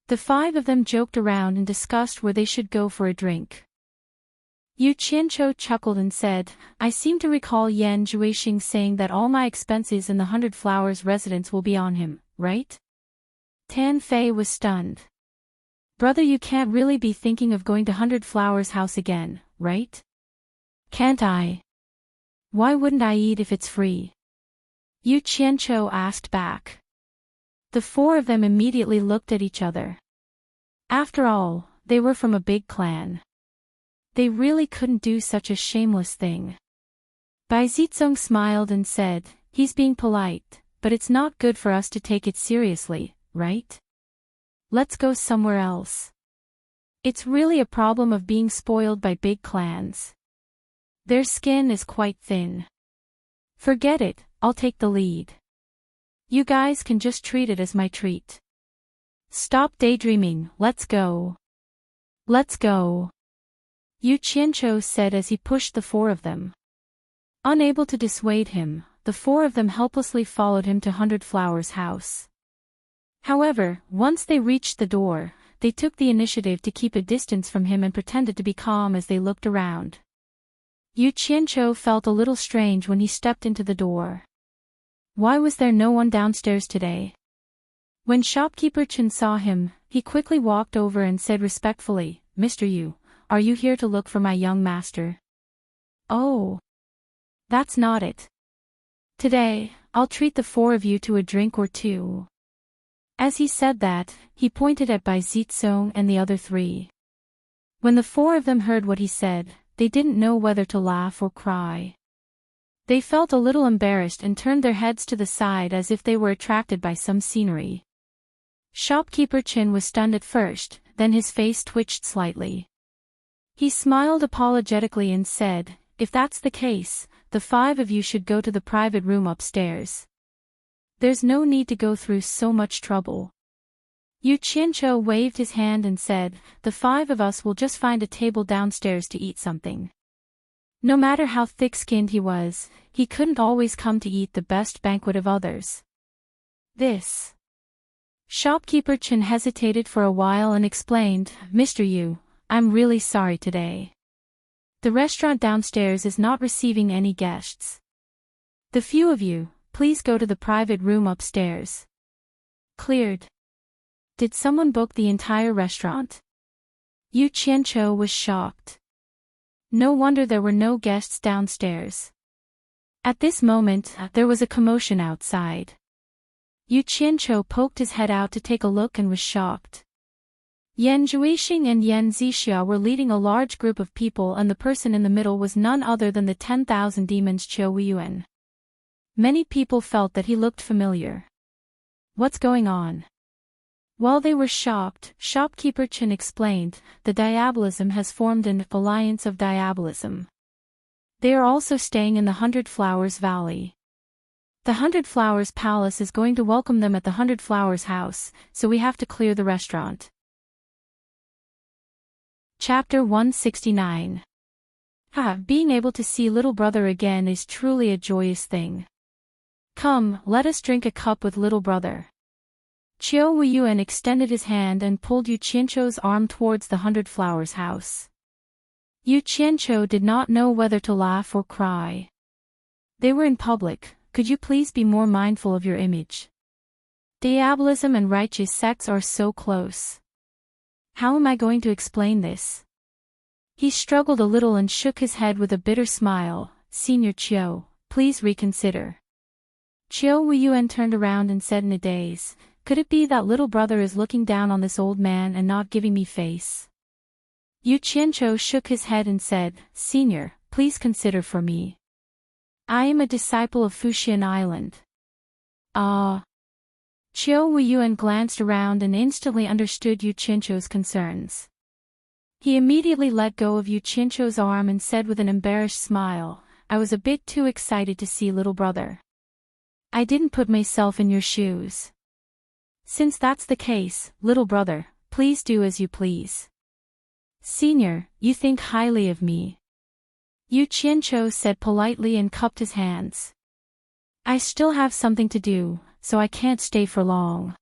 The 5 of them joked around and discussed where they should go for a drink. Yu Qianqiu chuckled and said, I seem to recall Yan Zhuixing saying that all my expenses in the 100 Flowers residence will be on him, right? Tan Fei was stunned. Brother, you can't really be thinking of going to 100 Flowers house again, right? Can't I? Why wouldn't I eat if it's free? Yu Qianqiu asked back. The 4 of them immediately looked at each other. After all, they were from a big clan. They really couldn't do such a shameless thing. Bai Zizong smiled and said, he's being polite, but it's not good for us to take it seriously, right? Let's go somewhere else. It's really a problem of being spoiled by big clans. Their skin is quite thin. Forget it, I'll take the lead. You guys can just treat it as my treat. Stop daydreaming, let's go. Let's go. Yu Qianqiu said as he pushed the 4 of them. Unable to dissuade him, the 4 of them helplessly followed him to 100 Flowers house. However, once they reached the door, they took the initiative to keep a distance from him and pretended to be calm as they looked around. Yu Qianqiu felt a little strange when he stepped into the door. Why was there no one downstairs today? When shopkeeper Chen saw him, he quickly walked over and said respectfully, Mr. Yu, are you here to look for my young master? Oh. That's not it. Today, I'll treat the 4 of you to a drink or 2. As he said that, he pointed at Bai Zizong and the other 3. When the 4 of them heard what he said, they didn't know whether to laugh or cry. They felt a little embarrassed and turned their heads to the side as if they were attracted by some scenery. Shopkeeper Chen was stunned at first, then his face twitched slightly. He smiled apologetically and said, if that's the case, the 5 of you should go to the private room upstairs. There's no need to go through so much trouble. Yu Qianqiu waved his hand and said, the 5 of us will just find a table downstairs to eat something. No matter how thick-skinned he was, he couldn't always come to eat the best banquet of others. This. Shopkeeper Chen hesitated for a while and explained, Mr. Yu, I'm really sorry today. The restaurant downstairs is not receiving any guests. The few of you, please go to the private room upstairs. Cleared. Did someone book the entire restaurant? Yu Qianqiu was shocked. No wonder there were no guests downstairs. At this moment, there was a commotion outside. Yu Qianqiu poked his head out to take a look and was shocked. Yan Zhuixing and Yan Zixia were leading a large group of people, and the person in the middle was none other than the 10,000 demons Qiu Weiyuan. Many people felt that he looked familiar. What's going on? While they were shocked, shopkeeper Chen explained, the Diabolism has formed an alliance of Diabolism. They are also staying in the 100 Flowers Valley. The 100 Flowers Palace is going to welcome them at the 100 Flowers House, so we have to clear the restaurant. Chapter 169. Being able to see little brother again is truly a joyous thing. Come, let us drink a cup with little brother. Qiu Weiyuan extended his hand and pulled Yu Qianqiu's arm towards the 100 Flowers house. Yu Qianqiu did not know whether to laugh or cry. They were in public. Could you please be more mindful of your image? Diabolism and righteous sects are so close. How am I going to explain this? He struggled a little and shook his head with a bitter smile. Senior Qiu, please reconsider. Qiu Weiyuan turned around and said in a daze, could it be that little brother is looking down on this old man and not giving me face? Yu Qianqiu shook his head and said, Senior, please consider for me. I am a disciple of Fuxian Island. Ah. Qiu Weiyuan glanced around and instantly understood Yu Qianqiu's concerns. He immediately let go of Yu Qianqiu's arm and said with an embarrassed smile, I was a bit too excited to see little brother. I didn't put myself in your shoes. Since that's the case, little brother, please do as you please. Senior, you think highly of me. Yu Qianqiu said politely and cupped his hands. I still have something to do, so I can't stay for long.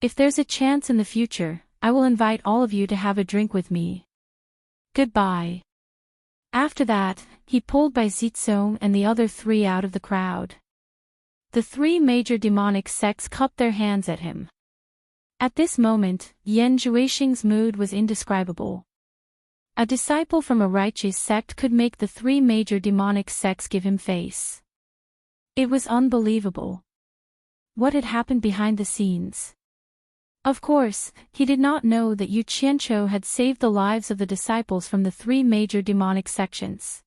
If there's a chance in the future, I will invite all of you to have a drink with me. Goodbye. After that, he pulled Bai Zizong and the other three out of the crowd. The three major demonic sects cupped their hands at him. At this moment, Yan Zhuixing's mood was indescribable. A disciple from a righteous sect could make the three major demonic sects give him face. It was unbelievable. What had happened behind the scenes? Of course, he did not know that Yu Qianqiu had saved the lives of the disciples from the three major demonic sections.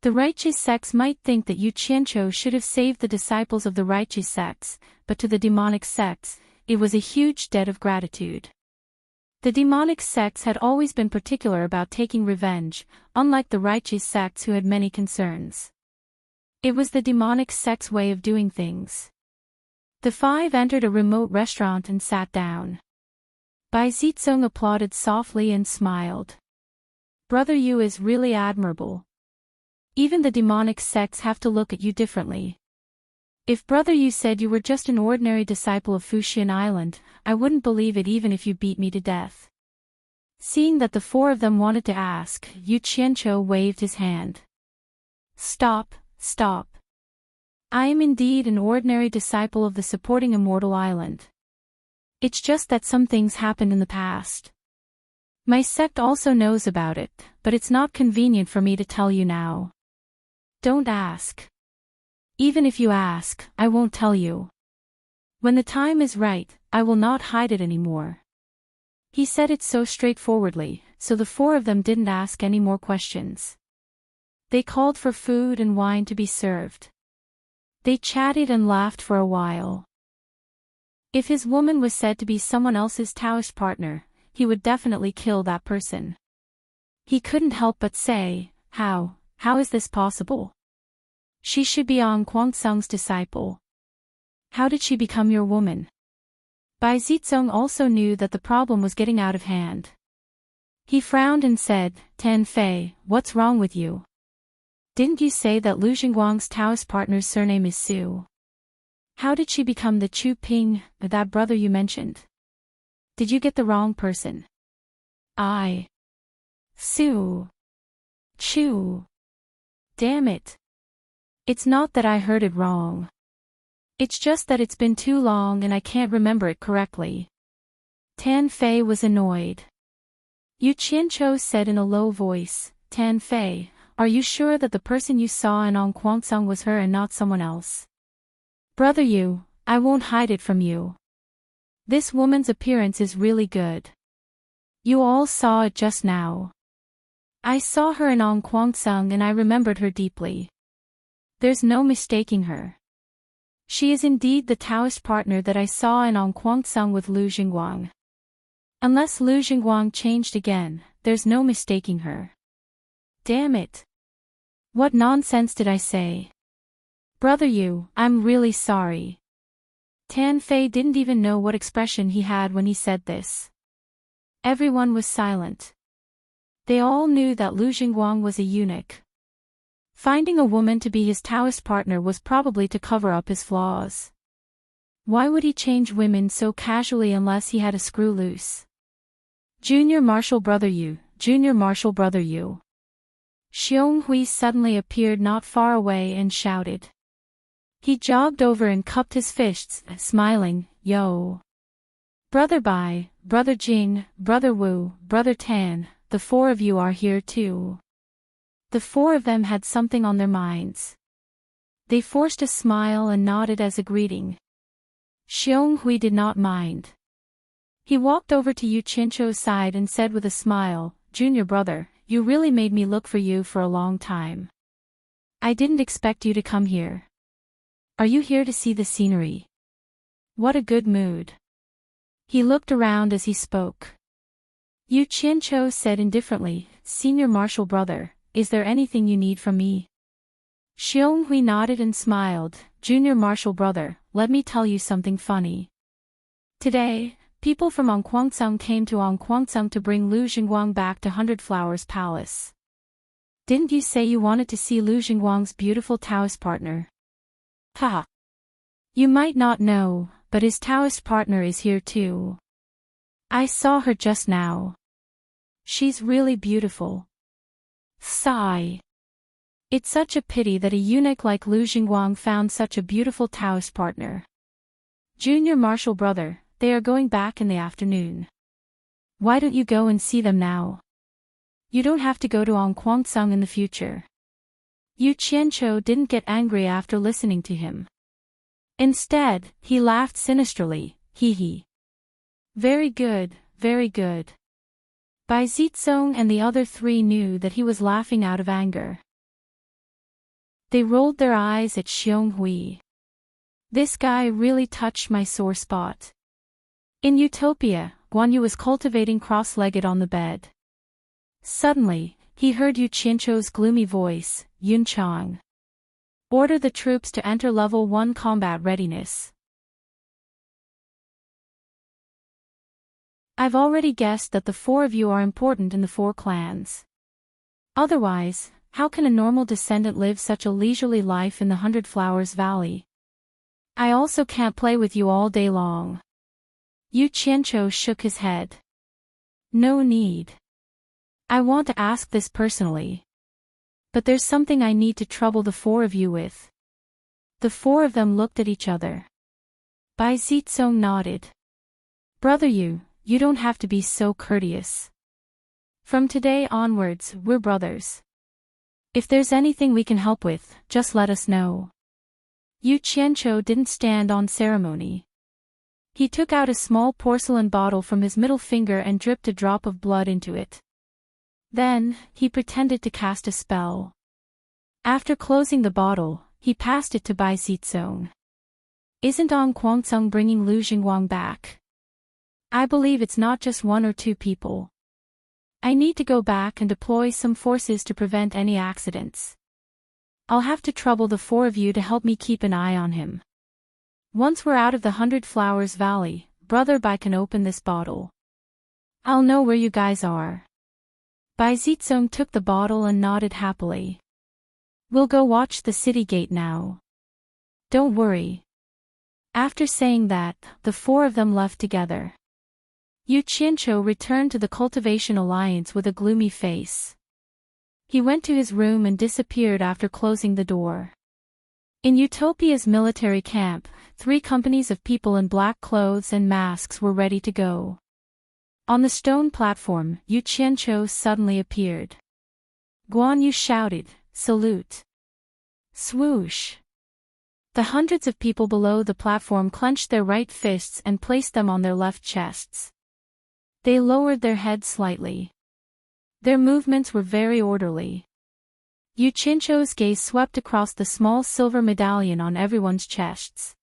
The righteous sects might think that Yu Qianqiu should have saved the disciples of the righteous sects, but to the demonic sects, it was a huge debt of gratitude. The demonic sects had always been particular about taking revenge, unlike the righteous sects who had many concerns. It was the demonic sect's way of doing things. The five entered a remote restaurant and sat down. Bai Zizong applauded softly and smiled. Brother Yu is really admirable. Even the demonic sects have to look at you differently. If Brother Yu said you were just an ordinary disciple of Fuxian Island, I wouldn't believe it even if you beat me to death. Seeing that the four of them wanted to ask, Yu Qianqiu waved his hand. Stop, stop. I am indeed an ordinary disciple of the supporting immortal island. It's just that some things happened in the past. My sect also knows about it, but it's not convenient for me to tell you now. Don't ask. Even if you ask, I won't tell you. When the time is right, I will not hide it anymore. He said it so straightforwardly, so the four of them didn't ask any more questions. They called for food and wine to be served. They chatted and laughed for a while. If his woman was said to be someone else's Taoist partner, he would definitely kill that person. He couldn't help but say, how is this possible? She should be Ang Guangsang's disciple. How did she become your woman? Bai Zizong also knew that the problem was getting out of hand. He frowned and said, Tan Fei, what's wrong with you? Didn't you say that Lu Xingguang's Taoist partner's surname is Su? How did she become the Chu Ping, that brother you mentioned? Did you get the wrong person? Su. Chu. Damn it. It's not that I heard it wrong. It's just that it's been too long and I can't remember it correctly. Tan Fei was annoyed. Yu Qianqiu said in a low voice, Tan Fei, are you sure that the person you saw in Ang Guangsang was her and not someone else? Brother Yu, I won't hide it from you. This woman's appearance is really good. You all saw it just now. I saw her in Ong Kwang-sung and I remembered her deeply. There's no mistaking her. She is indeed the Taoist partner that I saw in Ong Kwang-sung with Lu Jingguang. Unless Lu Jingguang changed again, there's no mistaking her. Damn it. What nonsense did I say? Brother Yu, I'm really sorry. Tan Fei didn't even know what expression he had when he said this. Everyone was silent. They all knew that Lu Jingguang was a eunuch. Finding a woman to be his Taoist partner was probably to cover up his flaws. Why would he change women so casually unless he had a screw loose? Junior Marshal Brother Yu, Junior Marshal Brother Yu. Xiong Hui suddenly appeared not far away and shouted. He jogged over and cupped his fists, smiling, Yo. Brother Bai, Brother Jing, Brother Wu, Brother Tan, the four of you are here too. The four of them had something on their minds. They forced a smile and nodded as a greeting. Xiong Hui did not mind. He walked over to Yu Qianqiu's side and said with a smile, Junior brother, you really made me look for you for a long time. I didn't expect you to come here. Are you here to see the scenery? What a good mood. He looked around as he spoke. Yu Qianqiu said indifferently, Senior Marshal brother, is there anything you need from me? Xiong Hui nodded and smiled, Junior Marshal brother, let me tell you something funny. Today, people from Ong Kwang-sung came to Ong Kwang-sung to bring Lu Jingguang back to Hundred Flowers Palace. Didn't you say you wanted to see Lu Jingguang's beautiful Taoist partner? Ha! You might not know, but his Taoist partner is here too. I saw her just now. She's really beautiful. Sigh. It's such a pity that a eunuch like Lu Jingguang found such a beautiful Taoist partner. Junior Marshal brother, they are going back in the afternoon. Why don't you go and see them now? You don't have to go to Ong Kwang-sung in the future. Yu Qianqiu didn't get angry after listening to him. Instead, he laughed sinisterly, hee hee. Very good, very good. Bai Zitsong and the other three knew that he was laughing out of anger. They rolled their eyes at Xiong Hui. This guy really touched my sore spot. In Utopia, Guan Yu was cultivating cross-legged on the bed. Suddenly, he heard Yu Qianqiu's gloomy voice, Yun Chang. Order the troops to enter level 1 combat readiness. I've already guessed that the four of you are important in the four clans. Otherwise, how can a normal descendant live such a leisurely life in the Hundred Flowers Valley? I also can't play with you all day long. Yu Qianqiu shook his head. No need. I want to ask this personally. But there's something I need to trouble the four of you with. The four of them looked at each other. Bai Zitsong nodded. Brother Yu, you don't have to be so courteous. From today onwards, we're brothers. If there's anything we can help with, just let us know. Yu Qianqiu didn't stand on ceremony. He took out a small porcelain bottle from his middle finger and dripped a drop of blood into it. Then, he pretended to cast a spell. After closing the bottle, he passed it to Bai Zitsong. Isn't Ong Kwang-sung bringing Lu Jingguang back? I believe it's not just one or two people. I need to go back and deploy some forces to prevent any accidents. I'll have to trouble the four of you to help me keep an eye on him. Once we're out of the Hundred Flowers Valley, Brother Bai can open this bottle. I'll know where you guys are. Bai Zitsong took the bottle and nodded happily. We'll go watch the city gate now. Don't worry. After saying that, the four of them left together. Yu Qianqiu returned to the Cultivation Alliance with a gloomy face. He went to his room and disappeared after closing the door. In Utopia's military camp, 3 companies of people in black clothes and masks were ready to go. On the stone platform, Yu Qianqiu suddenly appeared. Guan Yu shouted, "Salute!" Swoosh! The hundreds of people below the platform clenched their right fists and placed them on their left chests. They lowered their heads slightly. Their movements were very orderly. Yu Qianzhou's gaze swept across the small silver medallion on everyone's chests.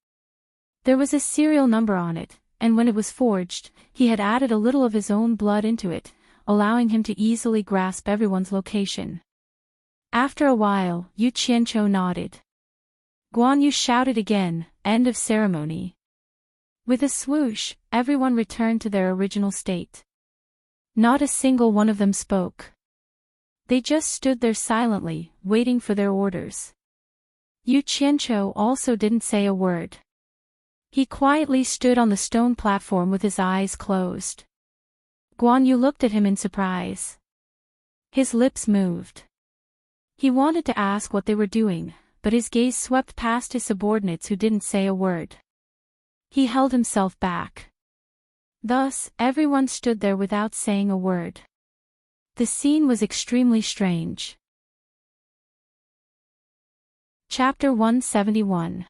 There was a serial number on it, and when it was forged, he had added a little of his own blood into it, allowing him to easily grasp everyone's location. After a while, Yu Qianzhou nodded. Guan Yu shouted again, "End of ceremony." With a swoosh, everyone returned to their original state. Not a single one of them spoke. They just stood there silently, waiting for their orders. Yu Qianzhou also didn't say a word. He quietly stood on the stone platform with his eyes closed. Guan Yu looked at him in surprise. His lips moved. He wanted to ask what they were doing, but his gaze swept past his subordinates who didn't say a word. He held himself back. Thus, everyone stood there without saying a word. The scene was extremely strange. Chapter 171.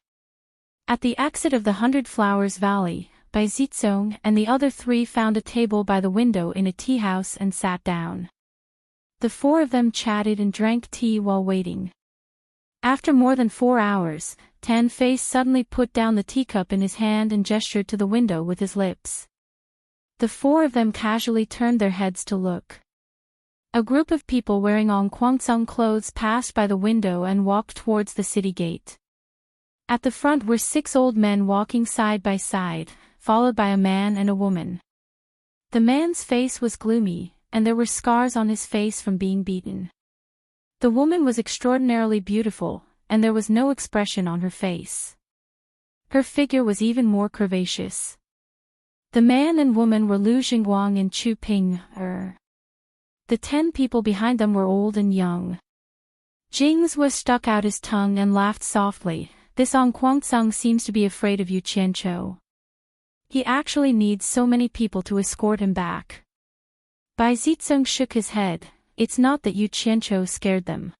At the exit of the Hundred Flowers Valley, Bai Zizong and the other three found a table by the window in a tea house and sat down. The four of them chatted and drank tea while waiting. After more than 4 hours, Tan Fei suddenly put down the teacup in his hand and gestured to the window with his lips. The four of them casually turned their heads to look. A group of people wearing on Guangzhong clothes passed by the window and walked towards the city gate. At the front were 6 old men walking side by side, followed by a man and a woman. The man's face was gloomy, and there were scars on his face from being beaten. The woman was extraordinarily beautiful, and there was no expression on her face. Her figure was even more curvaceous. The man and woman were Lu Xingguang and Chu Ping. The 10 people behind them were old and young. Jingzhou stuck out his tongue and laughed softly. This On Guangzhong seems to be afraid of Yu Qianzhou. He actually needs so many people to escort him back. Bai Zizong shook his head. It's not that Yu Qianzhou scared them.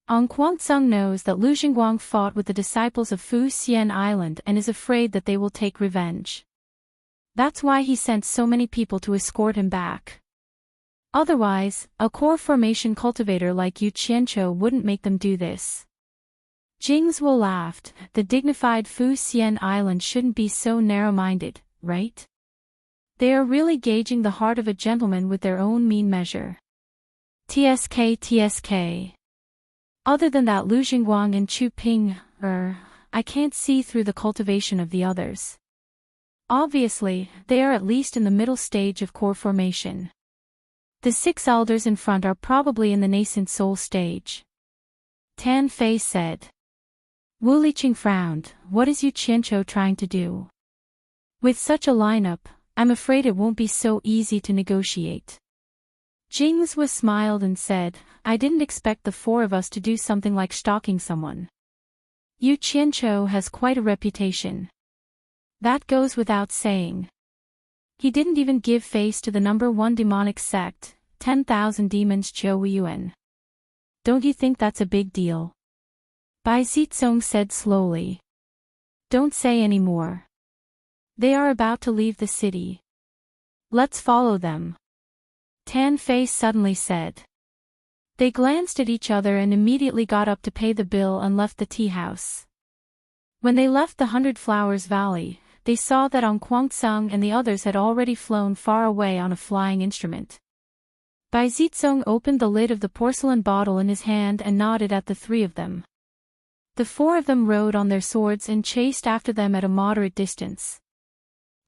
On Guangzhong knows that Lu Xingguang fought with the disciples of Fu Xian Island and is afraid that they will take revenge. That's why he sent so many people to escort him back. Otherwise, a core formation cultivator like Yu Qianzhou wouldn't make them do this. Jingzhou laughed. The dignified Fu Xian Island shouldn't be so narrow-minded, right? They are really gauging the heart of a gentleman with their own mean measure. TSK. Other than that, Lu Xingguang and Chu Ping, I can't see through the cultivation of the others. Obviously, they are at least in the middle stage of core formation. The 6 elders in front are probably in the nascent soul stage. Tan Fei said. Wu Liqing frowned. What is Yu Qianzhou trying to do? With such a lineup, I'm afraid it won't be so easy to negotiate. Jingzhou smiled and said, I didn't expect the 4 of us to do something like stalking someone. Yu Qianzhou has quite a reputation. That goes without saying. He didn't even give face to the number 1 demonic sect, 10,000 demons Zhou Yuan. Don't you think that's a big deal? Bai Zizong said slowly. Don't say any more. They are about to leave the city. Let's follow them. Tan Fei suddenly said. They glanced at each other and immediately got up to pay the bill and left the tea house. When they left the Hundred Flowers Valley, they saw that On Guangzhong and the others had already flown far away on a flying instrument. Bai Zizong opened the lid of the porcelain bottle in his hand and nodded at the 3 of them. The 4 of them rode on their swords and chased after them at a moderate distance.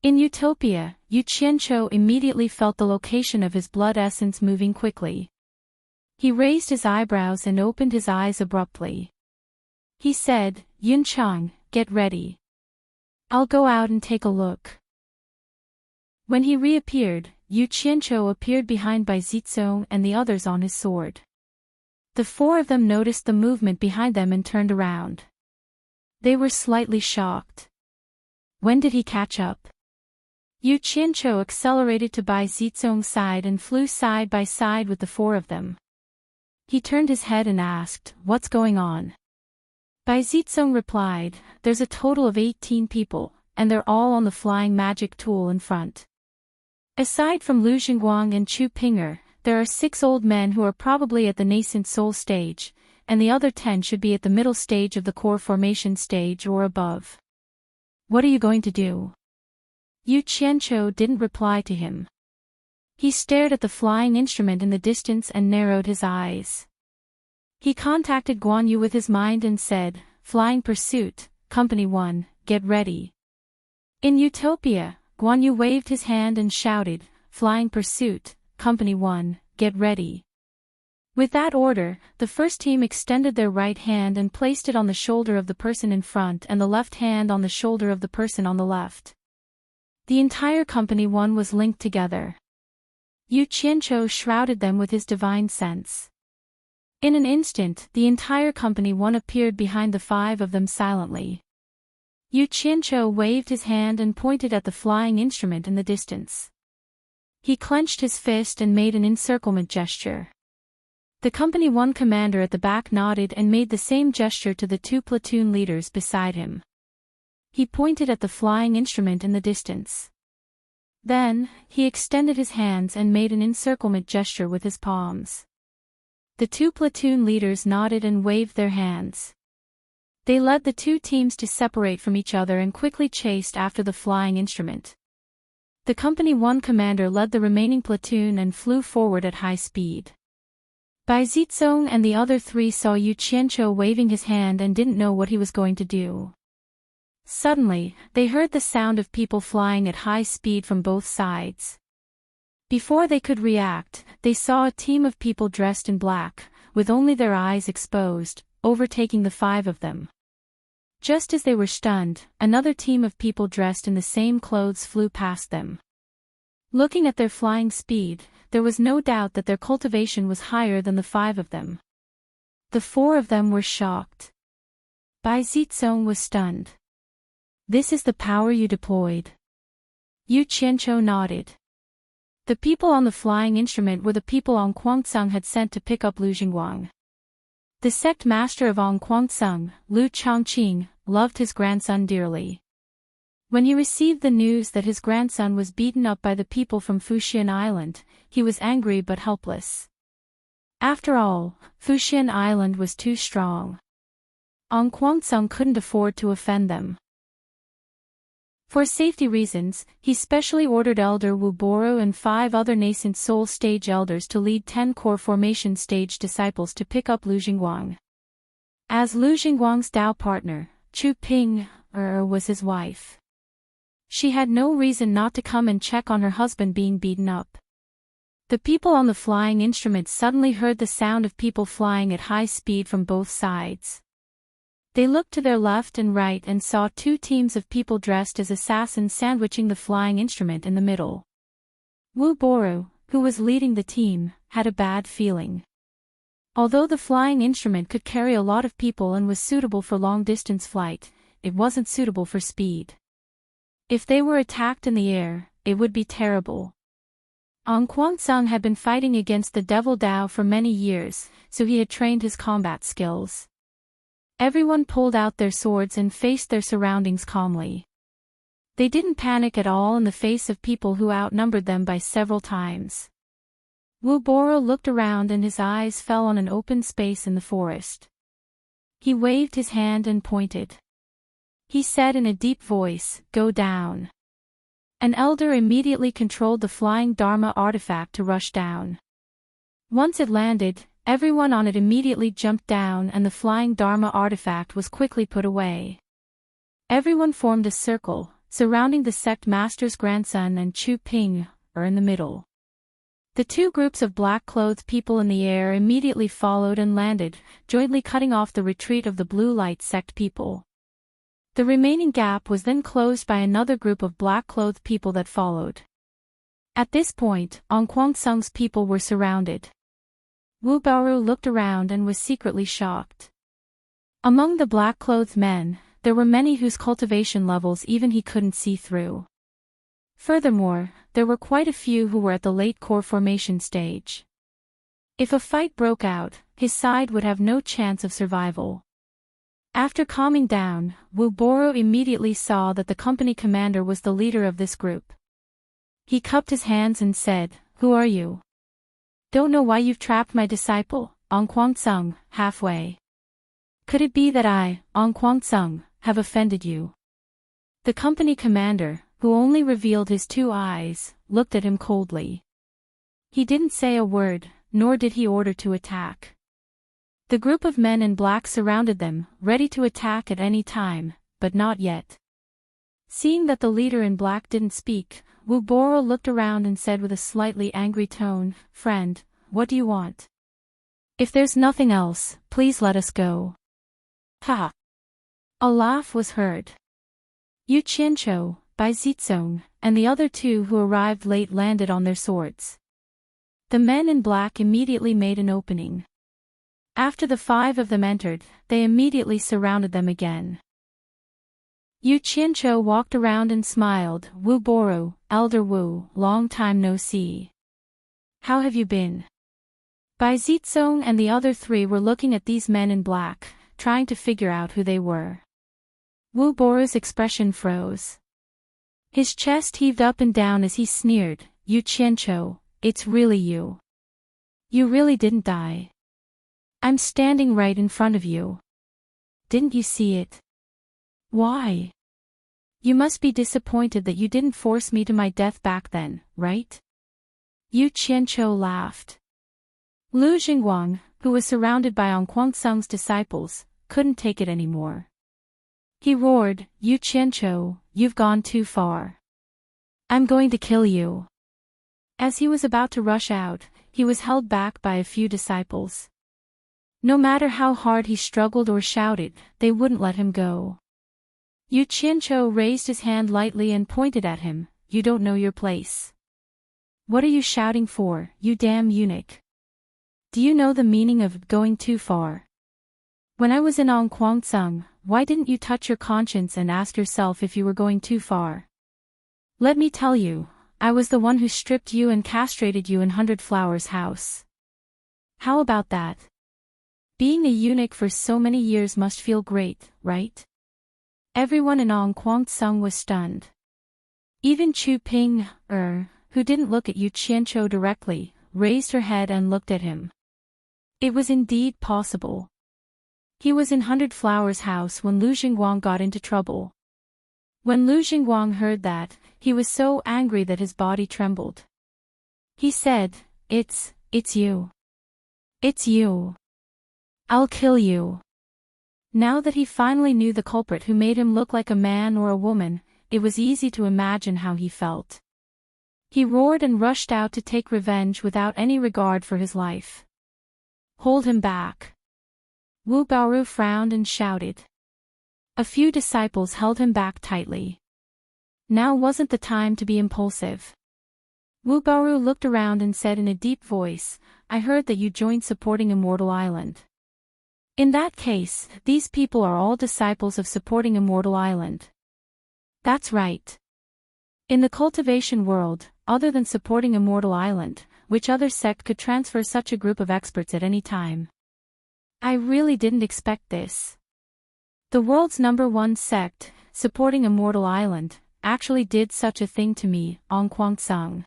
In Utopia, Yu Qianzhou immediately felt the location of his blood essence moving quickly. He raised his eyebrows and opened his eyes abruptly. He said, Yun Chang, get ready. I'll go out and take a look. When he reappeared, Yu Qianzhou appeared behind Bai Zizong and the others on his sword. The 4 of them noticed the movement behind them and turned around. They were slightly shocked. When did he catch up? Yu Qianzhou accelerated to Bai Zizong's side and flew side by side with the 4 of them. He turned his head and asked, What's going on? Bai Zitsong replied, "There's a total of 18 people, and they're all on the flying magic tool in front. Aside from Lu Xingguang and Chu Pinger, there are 6 old men who are probably at the nascent soul stage, and the other 10 should be at the middle stage of the core formation stage or above. What are you going to do?" Yu Qianqiu didn't reply to him. He stared at the flying instrument in the distance and narrowed his eyes. He contacted Guan Yu with his mind and said, "Flying Pursuit, Company 1, get ready." In Utopia, Guan Yu waved his hand and shouted, "Flying Pursuit, Company 1, get ready." With that order, the first team extended their right hand and placed it on the shoulder of the person in front and the left hand on the shoulder of the person on the left. The entire Company 1 was linked together. Yu Qianqiu shrouded them with his divine sense. In an instant, the entire Company 1 appeared behind the 5 of them silently. Yu Qianqiu waved his hand and pointed at the flying instrument in the distance. He clenched his fist and made an encirclement gesture. The Company 1 commander at the back nodded and made the same gesture to the 2 platoon leaders beside him. He pointed at the flying instrument in the distance. Then, he extended his hands and made an encirclement gesture with his palms. The 2 platoon leaders nodded and waved their hands. They led the 2 teams to separate from each other and quickly chased after the flying instrument. The Company 1 commander led the remaining platoon and flew forward at high speed. Bai Zitsong and the other 3 saw Yu Qianqiu waving his hand and didn't know what he was going to do. Suddenly, they heard the sound of people flying at high speed from both sides. Before they could react, they saw a team of people dressed in black, with only their eyes exposed, overtaking the 5 of them. Just as they were stunned, another team of people dressed in the same clothes flew past them. Looking at their flying speed, there was no doubt that their cultivation was higher than the 5 of them. The 4 of them were shocked. Bai Zitsong was stunned. "This is the power you deployed." Yu Qianqiu nodded. The people on the flying instrument were the people Ong Kuang-tsung had sent to pick up Lu Xingguang. The sect master of Ong Kuang-tsung, Lu Chongqing, loved his grandson dearly. When he received the news that his grandson was beaten up by the people from Fuxian Island, he was angry but helpless. After all, Fuxian Island was too strong. Ong Kuang-tsung couldn't afford to offend them. For safety reasons, he specially ordered Elder Wu Boro and 5 other nascent soul stage elders to lead 10 core formation stage disciples to pick up Lu Xingguang. As Lu Xingguang's Tao partner, Chu Ping was his wife. She had no reason not to come and check on her husband being beaten up. The people on the flying instrument suddenly heard the sound of people flying at high speed from both sides. They looked to their left and right and saw 2 teams of people dressed as assassins sandwiching the flying instrument in the middle. Wu Boro, who was leading the team, had a bad feeling. Although the flying instrument could carry a lot of people and was suitable for long-distance flight, it wasn't suitable for speed. If they were attacked in the air, it would be terrible. Ong Kuang-tsung had been fighting against the Devil Dao for many years, so he had trained his combat skills. Everyone pulled out their swords and faced their surroundings calmly. They didn't panic at all in the face of people who outnumbered them by several times. Wu Boro looked around and his eyes fell on an open space in the forest. He waved his hand and pointed. He said in a deep voice, "Go down." An elder immediately controlled the flying Dharma artifact to rush down. Once it landed, everyone on it immediately jumped down and the flying Dharma artifact was quickly put away. Everyone formed a circle, surrounding the sect master's grandson and Chu Ping, in the middle. The 2 groups of black-clothed people in the air immediately followed and landed, jointly cutting off the retreat of the blue light sect people. The remaining gap was then closed by another group of black-clothed people that followed. At this point, Ong Kuang-tsung's people were surrounded. Wu Boro looked around and was secretly shocked. Among the black-clothed men, there were many whose cultivation levels even he couldn't see through. Furthermore, there were quite a few who were at the late core formation stage. If a fight broke out, his side would have no chance of survival. After calming down, Wu Boro immediately saw that the company commander was the leader of this group. He cupped his hands and said, "Who are you? Don't know why you've trapped my disciple, Ong Kwang Tsung, halfway. Could it be that I, Ong Kwang Tsung, have offended you?" The company commander, who only revealed his two eyes, looked at him coldly. He didn't say a word, nor did he order to attack. The group of men in black surrounded them, ready to attack at any time, but not yet. Seeing that the leader in black didn't speak, Wu Boro looked around and said with a slightly angry tone, "Friend, what do you want? If there's nothing else, please let us go." Ha! A laugh was heard. Yu Qianqiu, Bai Zizong, and the other two who arrived late landed on their swords. The men in black immediately made an opening. After the 5 of them entered, they immediately surrounded them again. Yu Qianqiu walked around and smiled. "Wu Boro, Elder Wu, long time no see. How have you been?" Bai Zizong and the other 3 were looking at these men in black, trying to figure out who they were. Wu Boro's expression froze. His chest heaved up and down as he sneered, "Yu Qianqiu, it's really you. You really didn't die. I'm standing right in front of you. Didn't you see it? Why? You must be disappointed that you didn't force me to my death back then, right?" Yu Qianqiu laughed. Lu Jingguang, who was surrounded by Ong Kwang Tsung's disciples, couldn't take it anymore. He roared, "Yu Qianqiu, you've gone too far. I'm going to kill you." As he was about to rush out, he was held back by a few disciples. No matter how hard he struggled or shouted, they wouldn't let him go. Yu Qianqiu raised his hand lightly and pointed at him, "You don't know your place. What are you shouting for, you damn eunuch? Do you know the meaning of going too far? When I was in Ong Kwang Tsung, why didn't you touch your conscience and ask yourself if you were going too far? Let me tell you, I was the one who stripped you and castrated you in 100 Flowers house. How about that? Being a eunuch for so many years must feel great, right?" Everyone in Ong Kwang Tsung was stunned. Even Chu Ping, who didn't look at Yu Qianqiu directly, raised her head and looked at him. It was indeed possible. He was in 100 Flowers house when Lu Jingguang got into trouble. When Lu Jingguang heard that, he was so angry that his body trembled. He said, It's you. It's you. I'll kill you." Now that he finally knew the culprit who made him look like a man or a woman, it was easy to imagine how he felt. He roared and rushed out to take revenge without any regard for his life. "Hold him back." Wu Baoru frowned and shouted. A few disciples held him back tightly. Now wasn't the time to be impulsive. Wu Baoru looked around and said in a deep voice, "I heard that you joined supporting Immortal Island. In that case, these people are all disciples of supporting Immortal Island." "That's right. In the cultivation world, other than supporting Immortal Island, which other sect could transfer such a group of experts at any time? I really didn't expect this. The world's #1 sect, supporting Immortal Island, actually did such a thing to me, Ong Kwang Tsung.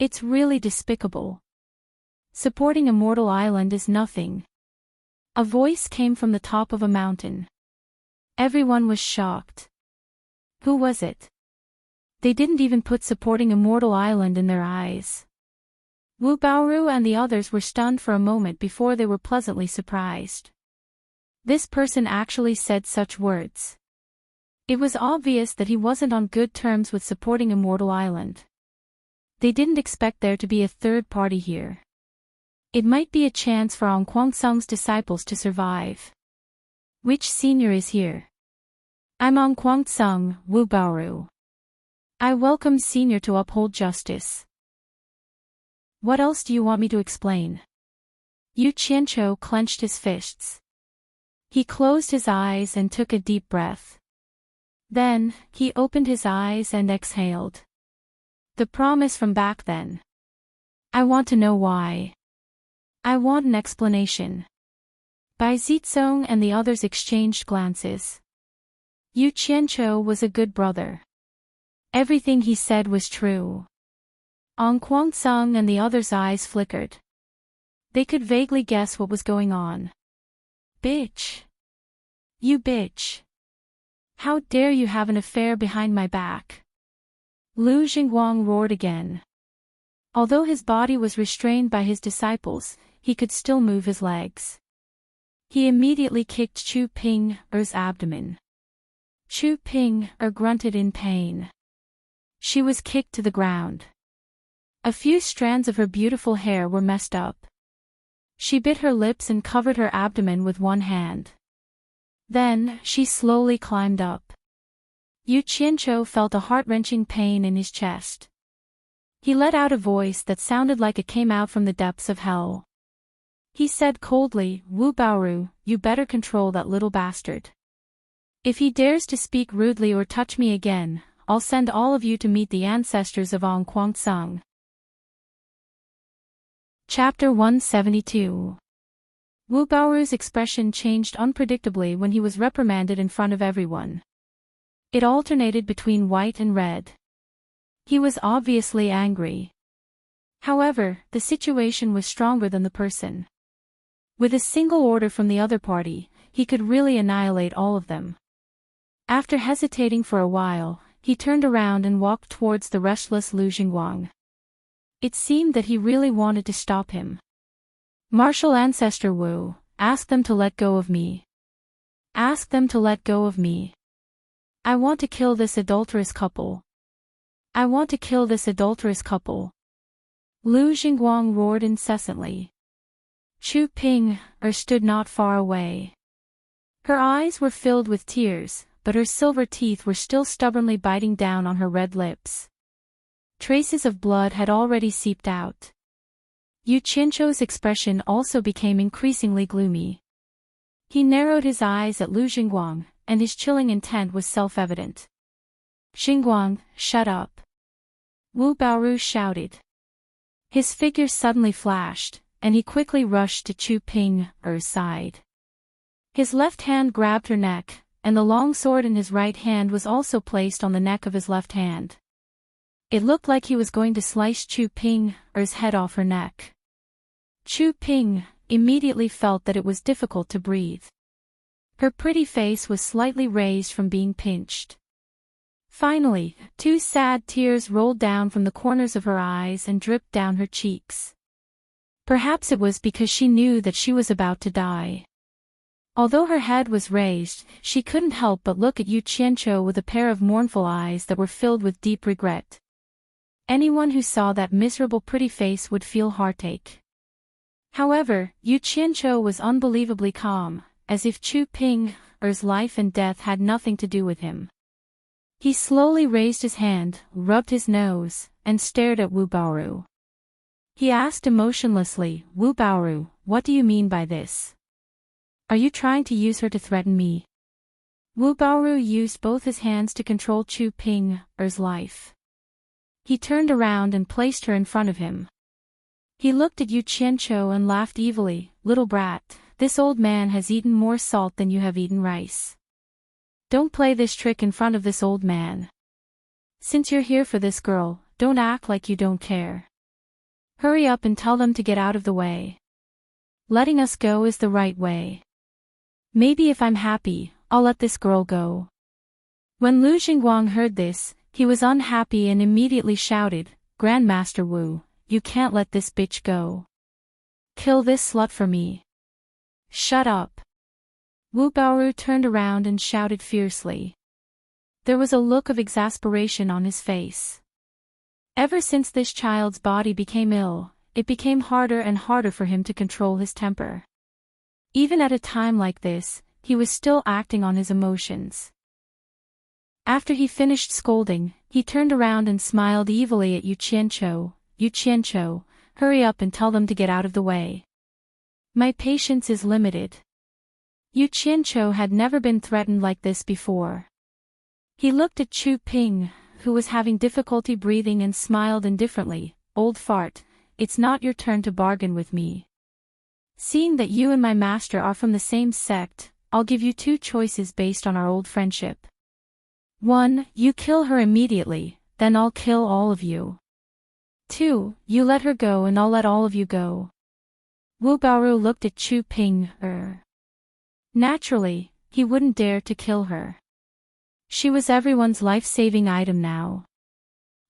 It's really despicable. Supporting Immortal Island is nothing." A voice came from the top of a mountain. Everyone was shocked. Who was it? They didn't even put supporting Immortal Island in their eyes. Wu Baoru and the others were stunned for a moment before they were pleasantly surprised. This person actually said such words. It was obvious that he wasn't on good terms with supporting Immortal Island. They didn't expect there to be a third party here. It might be a chance for Ong Kwang Tsung's disciples to survive. "Which senior is here?" "I'm Ong Kwang Tsung, Wu Baoru. I welcome senior to uphold justice." "What else do you want me to explain?" Yu Qianqiu clenched his fists. He closed his eyes and took a deep breath. Then, he opened his eyes and exhaled. The promise from back then. "I want to know why. I want an explanation." Bai Zizong and the others exchanged glances. Yu Qianqiu was a good brother. Everything he said was true. Ong Guangsong and the others' eyes flickered. They could vaguely guess what was going on. Bitch. You bitch. How dare you have an affair behind my back? Lu Jingguang roared again. Although his body was restrained by his disciples, he could still move his legs. He immediately kicked Chu Ping-er's abdomen. Chu Ping-er grunted in pain. She was kicked to the ground. A few strands of her beautiful hair were messed up. She bit her lips and covered her abdomen with one hand. Then, she slowly climbed up. Yu Qianqiu felt a heart-wrenching pain in his chest. He let out a voice that sounded like it came out from the depths of hell. He said coldly, "Wu Baoru, you better control that little bastard. If he dares to speak rudely or touch me again, I'll send all of you to meet the ancestors of Ong Guangsong." Chapter 172. Wu Baoru's expression changed unpredictably when he was reprimanded in front of everyone. It alternated between white and red. He was obviously angry. However, the situation was stronger than the person. With a single order from the other party, he could really annihilate all of them. After hesitating for a while, he turned around and walked towards the restless Lu Jingguang. It seemed that he really wanted to stop him. "Martial Ancestor Wu, ask them to let go of me. Ask them to let go of me. I want to kill this adulterous couple. I want to kill this adulterous couple." Lu Jingguang roared incessantly. Chu Ping-er stood not far away. Her eyes were filled with tears, but her silver teeth were still stubbornly biting down on her red lips. Traces of blood had already seeped out. Yu Qianqiu's expression also became increasingly gloomy. He narrowed his eyes at Lu Jingguang, and his chilling intent was self-evident. "Jingguang, shut up!" Wu Baoru shouted. His figure suddenly flashed, and he quickly rushed to Chu Ping-er's side. His left hand grabbed her neck, and the long sword in his right hand was also placed on the neck of his left hand. It looked like he was going to slice Chu Ping-er's head off her neck. Chu Ping immediately felt that it was difficult to breathe. Her pretty face was slightly raised from being pinched. Finally, two sad tears rolled down from the corners of her eyes and dripped down her cheeks. Perhaps it was because she knew that she was about to die. Although her head was raised, she couldn't help but look at Yu Qianqiu with a pair of mournful eyes that were filled with deep regret. Anyone who saw that miserable pretty face would feel heartache. However, Yu Qianqiu was unbelievably calm, as if Chu Ping-er's life and death had nothing to do with him. He slowly raised his hand, rubbed his nose, and stared at Wu Baoru. He asked emotionlessly, "Wu Baoru, what do you mean by this? Are you trying to use her to threaten me?" Wu Baoru used both his hands to control Chu Ping-er's life. He turned around and placed her in front of him. He looked at Yu Qianqiu and laughed evilly, "Little brat, this old man has eaten more salt than you have eaten rice. Don't play this trick in front of this old man. Since you're here for this girl, don't act like you don't care. Hurry up and tell them to get out of the way. Letting us go is the right way. Maybe if I'm happy, I'll let this girl go." When Lu Jingguang heard this, he was unhappy and immediately shouted, "Grandmaster Wu, you can't let this bitch go. Kill this slut for me." "Shut up." Wu Baoru turned around and shouted fiercely. There was a look of exasperation on his face. Ever since this child's body became ill, it became harder and harder for him to control his temper. Even at a time like this, he was still acting on his emotions. After he finished scolding, he turned around and smiled evilly at Yu Qianqiu. "Yu Qianqiu, hurry up and tell them to get out of the way. My patience is limited." Yu Qianqiu had never been threatened like this before. He looked at Chu Ping, who was having difficulty breathing, and smiled indifferently. "Old fart, it's not your turn to bargain with me. seeing that you and my master are from the same sect, I'll give you two choices based on our old friendship. 1. You kill her immediately, then I'll kill all of you. 2. You let her go and I'll let all of you go. Wu Baoru looked at Chu Ping. Naturally, he wouldn't dare to kill her. She was everyone's life-saving item now.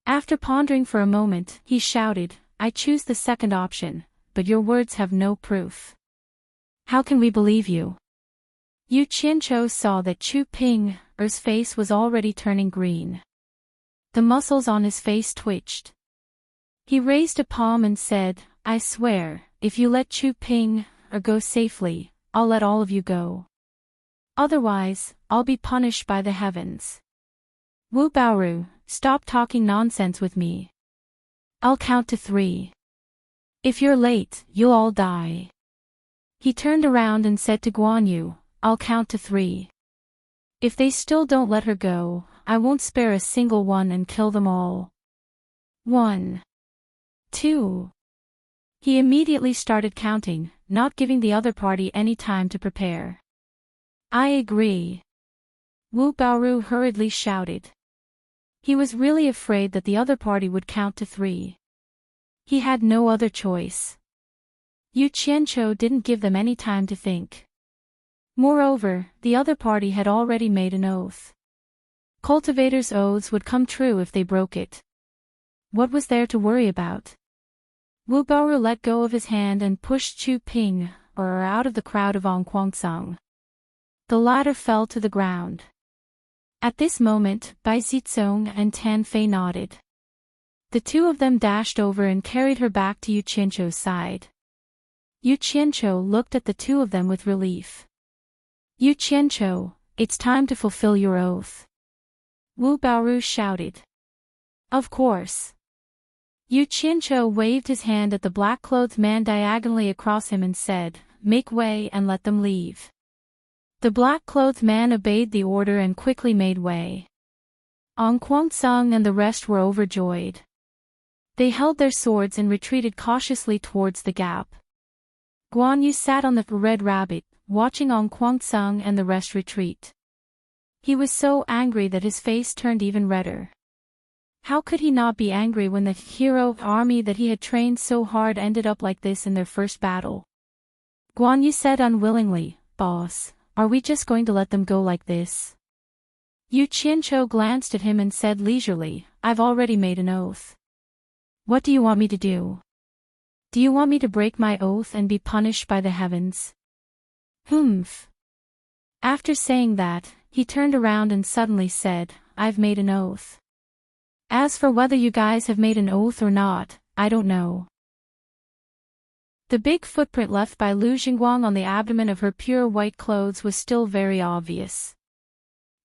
After pondering for a moment, he shouted, I choose the second option, but your words have no proof. How can we believe you? Yu Qianzhou saw that Chu Ping's face was already turning green. The muscles on his face twitched. He raised a palm and said, I swear, if you let Chu Ping go safely, I'll let all of you go. Otherwise, I'll be punished by the heavens. Wu Baoru, stop talking nonsense with me. I'll count to 3. If you're late, you'll all die. He turned around and said to Guan Yu, I'll count to 3. If they still don't let her go, I won't spare a single one and kill them all. 1. 2. He immediately started counting, not giving the other party any time to prepare. I agree. Wu Baoru hurriedly shouted. He was really afraid that the other party would count to 3. He had no other choice. Yu Qianzhou didn't give them any time to think. Moreover, the other party had already made an oath. Cultivator's oaths would come true if they broke it. What was there to worry about? Wu Baoru let go of his hand and pushed Chu Ping out of the crowd of Ong Guangsong. The latter fell to the ground. At this moment, Bai Zizong and Tan Fei nodded. The two of them dashed over and carried her back to Yu Qianzhou's side. Yu Qianzhou looked at the two of them with relief. Yu Qianzhou, it's time to fulfill your oath. Wu Baoru shouted. Of course. Yu Qianzhou waved his hand at the black-clothed man diagonally across him and said, Make way and let them leave. The black-clothed man obeyed the order and quickly made way. Ong Guangsong and the rest were overjoyed. They held their swords and retreated cautiously towards the gap. Guan Yu sat on the red rabbit, watching Ong Guangsong and the rest retreat. He was so angry that his face turned even redder. How could he not be angry when the hero army that he had trained so hard ended up like this in their first battle? Guan Yu said unwillingly, Boss, are we just going to let them go like this? Yu Qianzhou glanced at him and said leisurely, I've already made an oath. What do you want me to do? Do you want me to break my oath and be punished by the heavens? Humph. After saying that, he turned around and suddenly said, I've made an oath. As for whether you guys have made an oath or not, I don't know. The big footprint left by Lu Jingguang on the abdomen of her pure white clothes was still very obvious.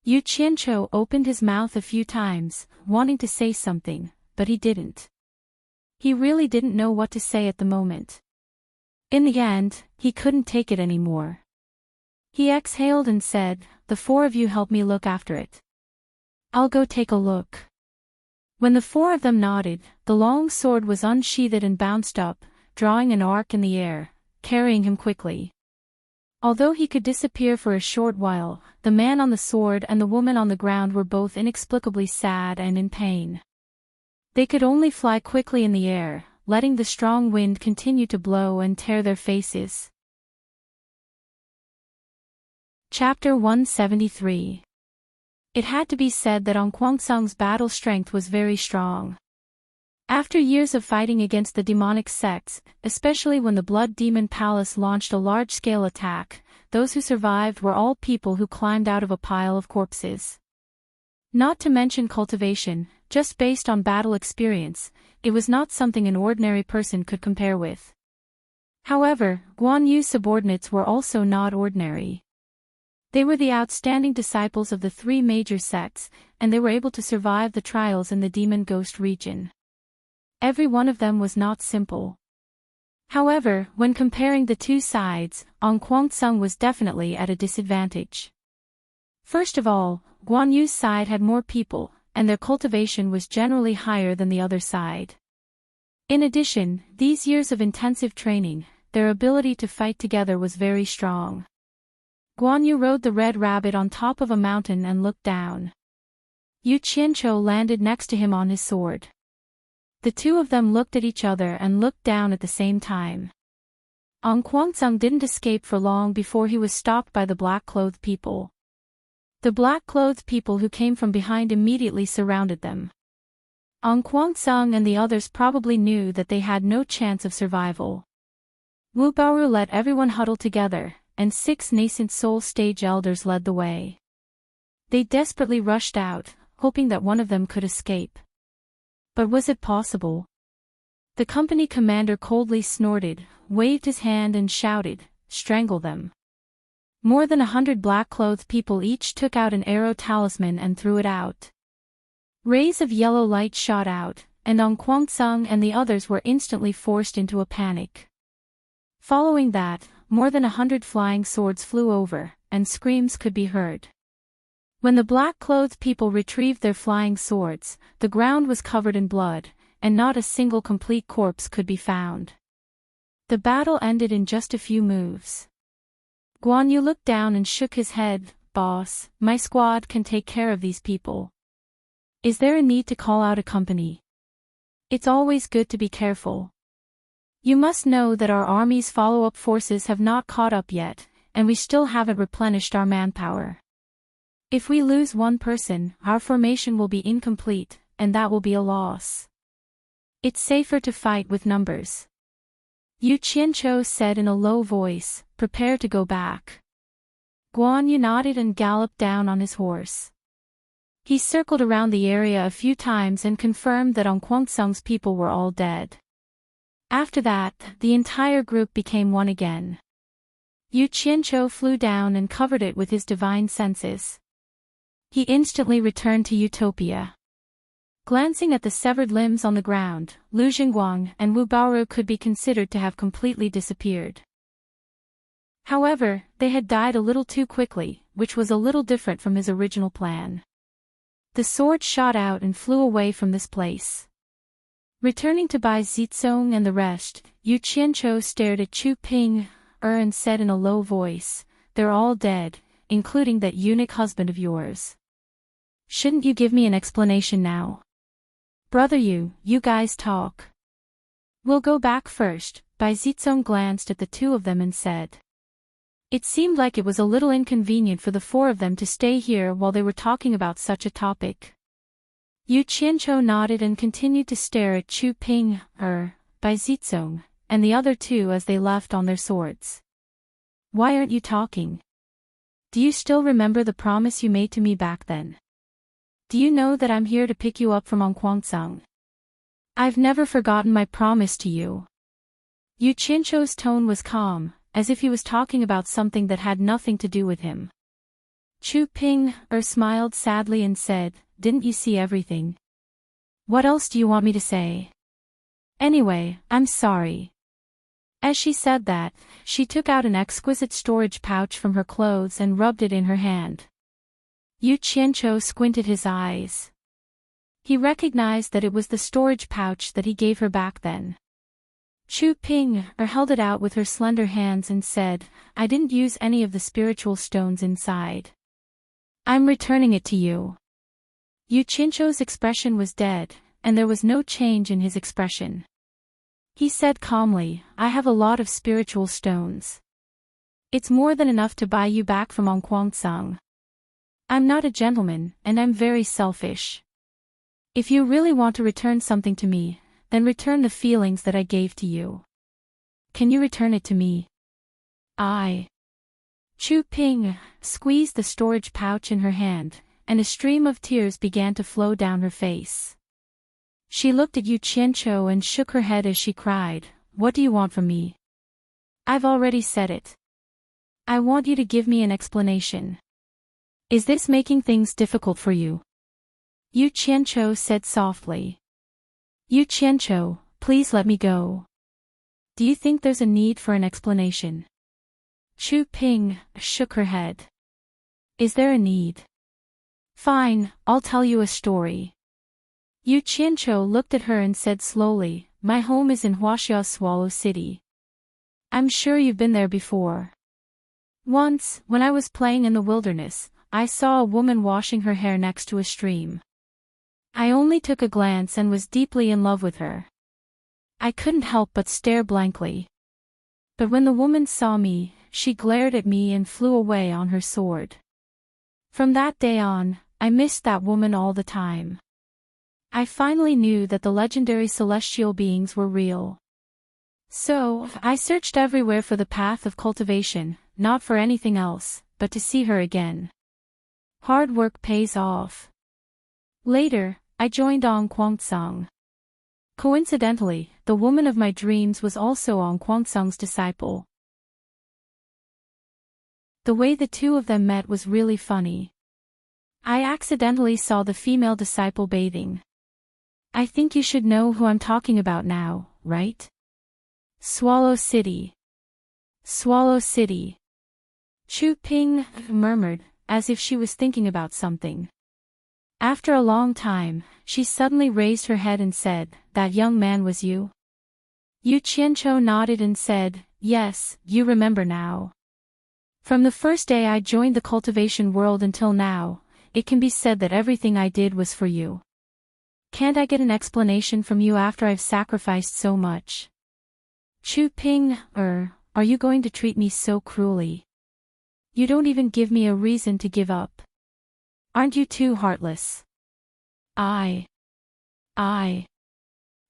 Yu Qianzhou opened his mouth a few times, wanting to say something, but he didn't. He really didn't know what to say at the moment. In the end, he couldn't take it anymore. He exhaled and said, The 4 of you help me look after it. I'll go take a look. When the 4 of them nodded, the long sword was unsheathed and bounced up, drawing an arc in the air, carrying him quickly. Although he could disappear for a short while, the man on the sword and the woman on the ground were both inexplicably sad and in pain. They could only fly quickly in the air, letting the strong wind continue to blow and tear their faces. Chapter 173. It had to be said that Ong Guangsong's battle strength was very strong. After years of fighting against the demonic sects, especially when the Blood Demon Palace launched a large-scale attack, those who survived were all people who climbed out of a pile of corpses. Not to mention cultivation, just based on battle experience, it was not something an ordinary person could compare with. However, Guan Yu's subordinates were also not ordinary. They were the outstanding disciples of the 3 major sects, and they were able to survive the trials in the Demon Ghost region. Every one of them was not simple. However, when comparing the two sides, Ong Guangsong was definitely at a disadvantage. First of all, Guan Yu's side had more people, and their cultivation was generally higher than the other side. In addition, these years of intensive training, their ability to fight together was very strong. Guan Yu rode the red rabbit on top of a mountain and looked down. Yu Qianqiu landed next to him on his sword. The two of them looked at each other and looked down at the same time. Ang Guangzheng didn't escape for long before he was stopped by the black-clothed people. The black-clothed people who came from behind immediately surrounded them. Ang Guangzheng and the others probably knew that they had no chance of survival. Wu Baoru let everyone huddle together, and 6 nascent soul stage elders led the way. They desperately rushed out, hoping that one of them could escape. But was it possible? The company commander coldly snorted, waved his hand and shouted, "Strangle them." More than 100 black-clothed people each took out an arrow talisman and threw it out. Rays of yellow light shot out, and Ang Guangzheng and the others were instantly forced into a panic. Following that, more than 100 flying swords flew over, and screams could be heard. When the black-clothed people retrieved their flying swords, the ground was covered in blood, and not a single complete corpse could be found. The battle ended in just a few moves. Guan Yu looked down and shook his head. "Boss, my squad can take care of these people. Is there a need to call out a company? It's always good to be careful. You must know that our army's follow-up forces have not caught up yet, and we still haven't replenished our manpower. If we lose one person, our formation will be incomplete, and that will be a loss. It's safer to fight with numbers." Yu Qianqiu said in a low voice, "Prepare to go back." Guan Yu nodded and galloped down on his horse. He circled around the area a few times and confirmed that Ang Guangzheng's people were all dead. After that, the entire group became one again. Yu Qianqiu flew down and covered it with his divine senses. He instantly returned to Utopia. Glancing at the severed limbs on the ground, Lu Jingguang and Wu Baoru could be considered to have completely disappeared. However, they had died a little too quickly, which was a little different from his original plan. The sword shot out and flew away from this place. Returning to Bai Zizong and the rest, Yu Qianqiu stared at Chu Ping and said in a low voice, "They're all dead, including that eunuch husband of yours. Shouldn't you give me an explanation now? Brother you guys talk. We'll go back first." Bai Zizong glanced at the two of them and said. It seemed like it was a little inconvenient for the four of them to stay here while they were talking about such a topic. Yu Qianqiu nodded and continued to stare at Chu Ping, Bai Zizong, and the other two as they left on their swords. "Why aren't you talking? Do you still remember the promise you made to me back then? Do you know that I'm here to pick you up from Ang Guangzheng? I've never forgotten my promise to you." Yu Qianqiu's tone was calm, as if he was talking about something that had nothing to do with him. Chu Ping smiled sadly and said, "Didn't you see everything? What else do you want me to say? Anyway, I'm sorry." As she said that, she took out an exquisite storage pouch from her clothes and rubbed it in her hand. Yu Qianqiu squinted his eyes. He recognized that it was the storage pouch that he gave her back then. Chu Ping held it out with her slender hands and said, "I didn't use any of the spiritual stones inside. I'm returning it to you." Yu Qianqiu's expression was dead, and there was no change in his expression. He said calmly, "I have a lot of spiritual stones. It's more than enough to buy you back from Ang Guangzheng. I'm not a gentleman, and I'm very selfish. If you really want to return something to me, then return the feelings that I gave to you. Can you return it to me?" Chu Ping squeezed the storage pouch in her hand, and a stream of tears began to flow down her face. She looked at Yu Qianqiu and shook her head as she cried, "What do you want from me? I've already said it. I want you to give me an explanation. Is this making things difficult for you?" Yu Qianqiu said softly. "Yu Qianqiu, please let me go. Do you think there's a need for an explanation?" Chu Ping shook her head. "Is there a need? Fine, I'll tell you a story." Yu Qianqiu looked at her and said slowly, "My home is in Huaxia Swallow City. I'm sure you've been there before. Once, when I was playing in the wilderness, I saw a woman washing her hair next to a stream. I only took a glance and was deeply in love with her. I couldn't help but stare blankly. But when the woman saw me, she glared at me and flew away on her sword. From that day on, I missed that woman all the time. I finally knew that the legendary celestial beings were real. So, I searched everywhere for the path of cultivation, not for anything else, but to see her again. Hard work pays off. Later, I joined Ong Kwangsung. Coincidentally, the woman of my dreams was also Ong Kwangsung's disciple. The way the two of them met was really funny. I accidentally saw the female disciple bathing. I think you should know who I'm talking about now, right? Swallow City. Swallow City. Chu Ping murmured, as if she was thinking about something. After a long time, she suddenly raised her head and said, "That young man was you?" Yu Qiancho nodded and said, "Yes, you remember now. From the first day I joined the cultivation world until now, it can be said that everything I did was for you. Can't I get an explanation from you after I've sacrificed so much?" Chu Ping, are you going to treat me so cruelly? You don't even give me a reason to give up. Aren't you too heartless?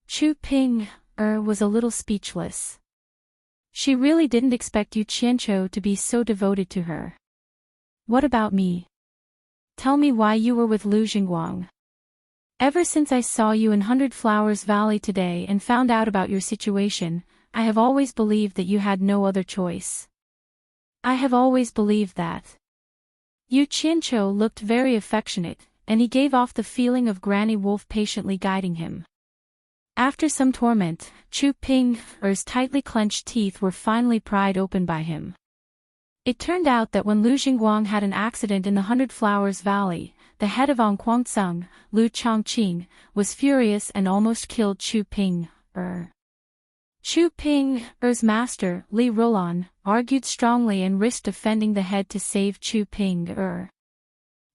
Chu Ping, was a little speechless. She really didn't expect Yu Qiancho to be so devoted to her. What about me? Tell me why you were with Lu Jingguang. Ever since I saw you in Hundred Flowers Valley today and found out about your situation, I have always believed that you had no other choice. I have always believed that. Yu Qiancho looked very affectionate, and he gave off the feeling of Granny Wolf patiently guiding him. After some torment, Chu Ping's tightly clenched teeth were finally pried open by him. It turned out that when Lu Jingguang had an accident in the Hundred Flowers Valley, the head of Ong Kwangsung, Lu Chongqing, was furious and almost killed Chu Ping. Chu Ping's master, Li Rolan, argued strongly and risked offending the head to save Chu Ping.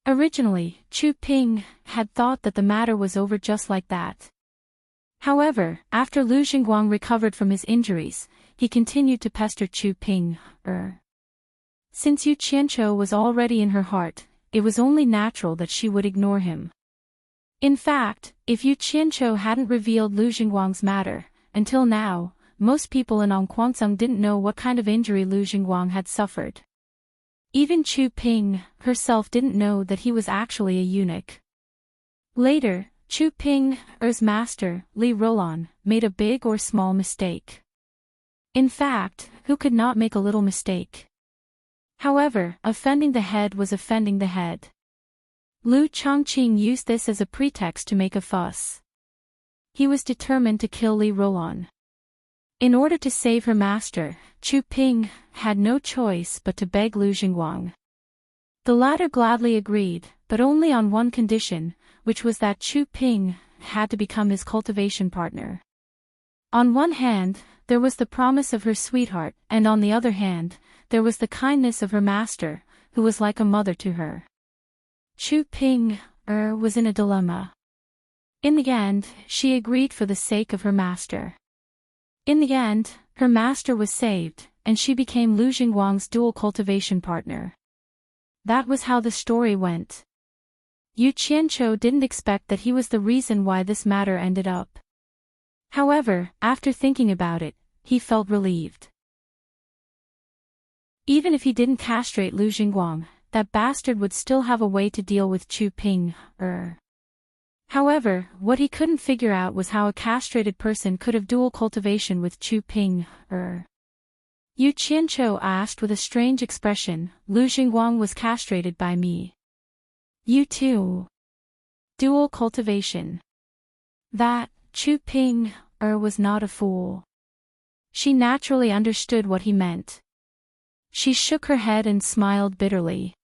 Originally, Chu Ping had thought that the matter was over just like that. However, after Lu Jingguang recovered from his injuries, he continued to pester Chu Ping. Since Yu Qiancho was already in her heart, it was only natural that she would ignore him. In fact, if Yu Qiancho hadn't revealed Lu Jingguang's matter, until now, most people in Ong Kwangsung didn't know what kind of injury Lu Jingguang had suffered. Even Chu Ping herself didn't know that he was actually a eunuch. Later, Chu Ping's master, Li Rolan, made a big or small mistake. In fact, who could not make a little mistake? However, offending the head was offending the head. Lu Chongqing used this as a pretext to make a fuss. He was determined to kill Li Rolan. In order to save her master, Chu Ping had no choice but to beg Lu Jingguang. The latter gladly agreed, but only on one condition, which was that Chu Ping had to become his cultivation partner. On one hand, there was the promise of her sweetheart, and on the other hand, there was the kindness of her master, who was like a mother to her. Chu Ping was in a dilemma. In the end, she agreed for the sake of her master. In the end, her master was saved, and she became Lu Jingguang's dual cultivation partner. That was how the story went. Yu Qiancho didn't expect that he was the reason why this matter ended up. However, after thinking about it, he felt relieved. Even if he didn't castrate Lu Jingguang, that bastard would still have a way to deal with Chu Ping. However, what he couldn't figure out was how a castrated person could have dual cultivation with Chu Ping. Yu Qiancho asked with a strange expression, "Lu Jingguang was castrated by me. You too?" Dual cultivation. That, Chu Ping was not a fool. She naturally understood what he meant. She shook her head and smiled bitterly.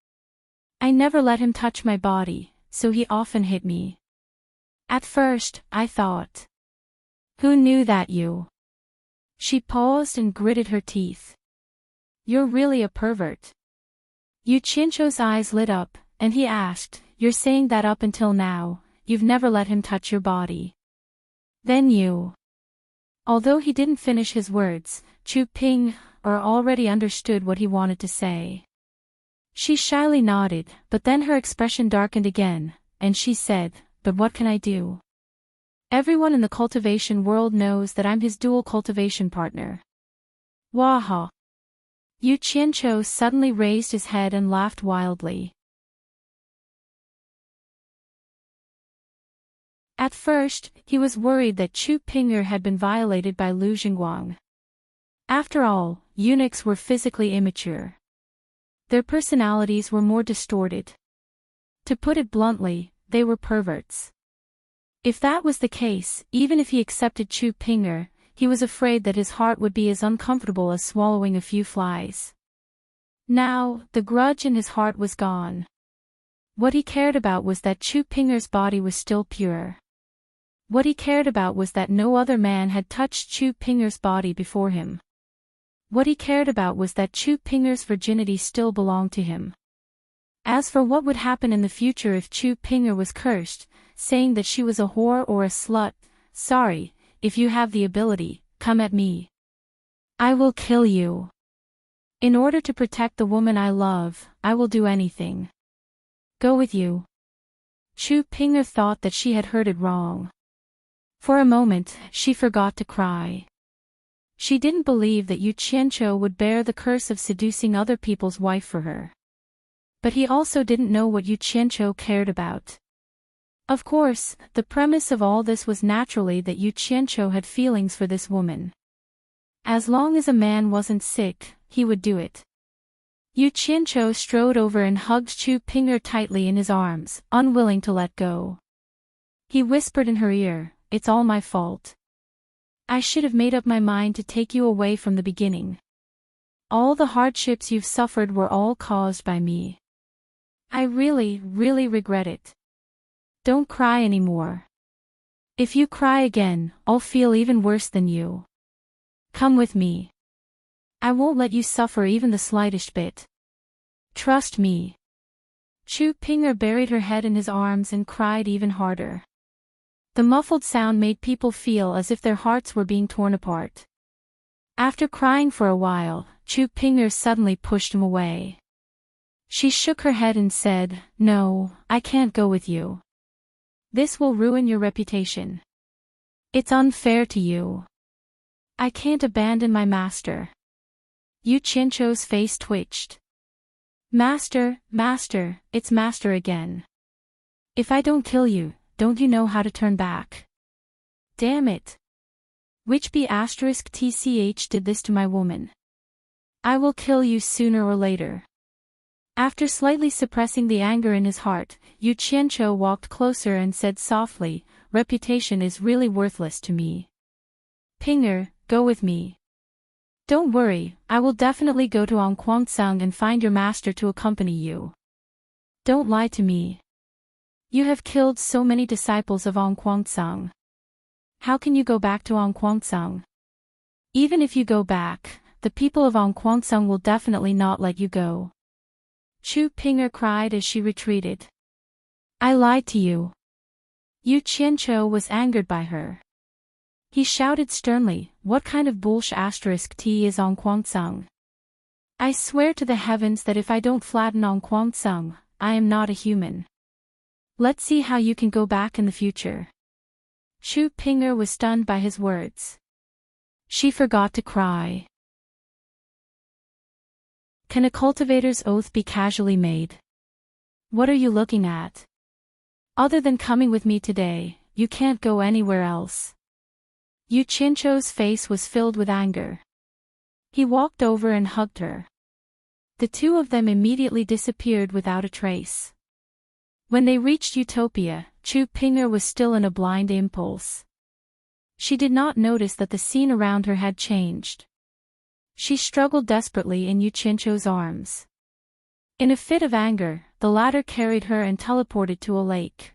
"I never let him touch my body, so he often hit me. At first, I thought, who knew that you She paused and gritted her teeth. You're really a pervert. Yu Qianzhou's eyes lit up, and he asked, You're saying that up until now, you've never let him touch your body. Then you. Although he didn't finish his words, Chu Ping already understood what he wanted to say. She shyly nodded, but then her expression darkened again, and she said, But what can I do? Everyone in the cultivation world knows that I'm his dual cultivation partner. Waha! Yu Qianzhou suddenly raised his head and laughed wildly. At first, he was worried that Chu Ping'er had been violated by Lu Jingguang. After all, eunuchs were physically immature. Their personalities were more distorted. To put it bluntly, they were perverts. If that was the case, even if he accepted Chu Ping'er, he was afraid that his heart would be as uncomfortable as swallowing a few flies. Now, the grudge in his heart was gone. What he cared about was that Chu Ping'er's body was still pure. What he cared about was that no other man had touched Chu Ping'er's body before him. What he cared about was that Chu Ping'er's virginity still belonged to him. As for what would happen in the future if Chu Ping'er was cursed, saying that she was a whore or a slut, sorry, if you have the ability, come at me. I will kill you. In order to protect the woman I love, I will do anything. Go with you. Chu Ping'er thought that she had heard it wrong. For a moment, she forgot to cry. She didn't believe that Yu Qianzhou would bear the curse of seducing other people's wife for her. But he also didn't know what Yu Qianzhou cared about. Of course, the premise of all this was naturally that Yu Qianzhou had feelings for this woman. As long as a man wasn't sick, he would do it. Yu Qianzhou strode over and hugged Chu Ping'er tightly in his arms, unwilling to let go. He whispered in her ear, It's all my fault. I should have made up my mind to take you away from the beginning. All the hardships you've suffered were all caused by me. I really, really regret it. Don't cry anymore. If you cry again, I'll feel even worse than you. Come with me. I won't let you suffer even the slightest bit. Trust me. Chu Ping'er buried her head in his arms and cried even harder. The muffled sound made people feel as if their hearts were being torn apart. After crying for a while, Chu Ping'er suddenly pushed him away. She shook her head and said, No, I can't go with you. This will ruin your reputation. It's unfair to you. I can't abandon my master. Yu Qianzhou's face twitched. Master, master, it's master again. If I don't kill you, don't you know how to turn back? Damn it. Which B*TCH did this to my woman? I will kill you sooner or later. After slightly suppressing the anger in his heart, Yu Qianzhou walked closer and said softly, Reputation is really worthless to me. Ping'er, go with me. Don't worry, I will definitely go to Anquangsang and find your master to accompany you. Don't lie to me. You have killed so many disciples of Anquangsang. How can you go back to Anquangsang? Even if you go back, the people of Anquangsang will definitely not let you go. Chu Ping'er cried as she retreated. I lied to you. Yu Qianzhou was angered by her. He shouted sternly, What kind of bullsh** is Anquangsang? I swear to the heavens that if I don't flatten Anquangsang, I am not a human. Let's see how you can go back in the future. Chu Ping'er was stunned by his words. She forgot to cry. Can a cultivator's oath be casually made? What are you looking at? Other than coming with me today, you can't go anywhere else. Yu Qianzhou's face was filled with anger. He walked over and hugged her. The two of them immediately disappeared without a trace. When they reached Utopia, Chu Ping'er was still in a blind impulse. She did not notice that the scene around her had changed. She struggled desperately in Yu Qianzhou's arms. In a fit of anger, the latter carried her and teleported to a lake.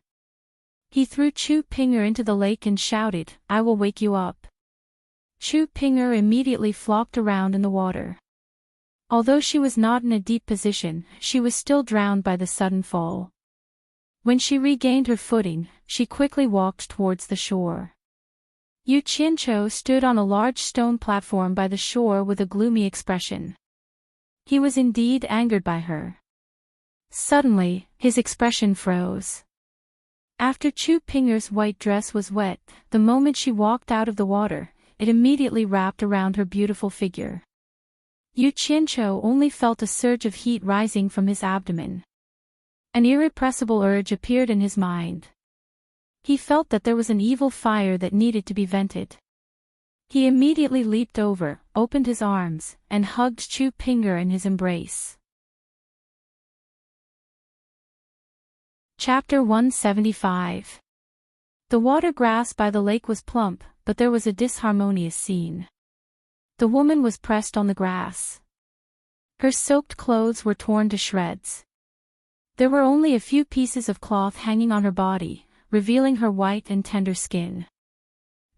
He threw Chu Ping'er into the lake and shouted, I will wake you up. Chu Ping'er immediately flopped around in the water. Although she was not in a deep position, she was still drowned by the sudden fall. When she regained her footing, she quickly walked towards the shore. Yu Qianqiu stood on a large stone platform by the shore with a gloomy expression. He was indeed angered by her. Suddenly, his expression froze. After Chu Ping'er's white dress was wet, the moment she walked out of the water, it immediately wrapped around her beautiful figure. Yu Qianqiu only felt a surge of heat rising from his abdomen. An irrepressible urge appeared in his mind. He felt that there was an evil fire that needed to be vented. He immediately leaped over, opened his arms, and hugged Chu Ping'er in his embrace. Chapter 175. The water grass by the lake was plump, but there was a disharmonious scene. The woman was pressed on the grass. Her soaked clothes were torn to shreds. There were only a few pieces of cloth hanging on her body, revealing her white and tender skin.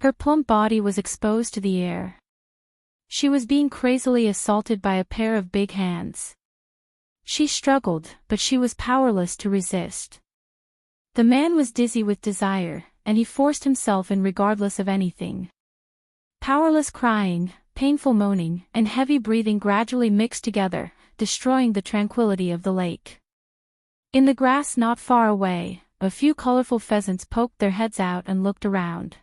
Her plump body was exposed to the air. She was being crazily assaulted by a pair of big hands. She struggled, but she was powerless to resist. The man was dizzy with desire, and he forced himself in regardless of anything. Powerless crying, painful moaning, and heavy breathing gradually mixed together, destroying the tranquility of the lake. In the grass not far away, a few colorful pheasants poked their heads out and looked around.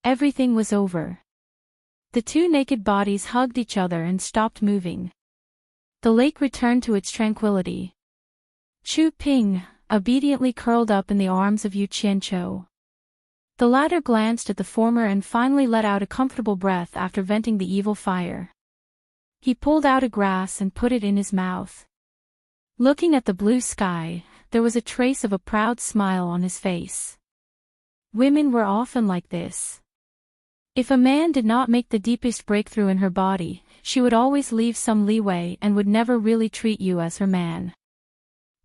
Everything was over. The two naked bodies hugged each other and stopped moving. The lake returned to its tranquility. Chu Ping obediently curled up in the arms of Yu Qianqiu. The latter glanced at the former and finally let out a comfortable breath after venting the evil fire. He pulled out a grass and put it in his mouth. Looking at the blue sky, there was a trace of a proud smile on his face. Women were often like this. If a man did not make the deepest breakthrough in her body, she would always leave some leeway and would never really treat you as her man.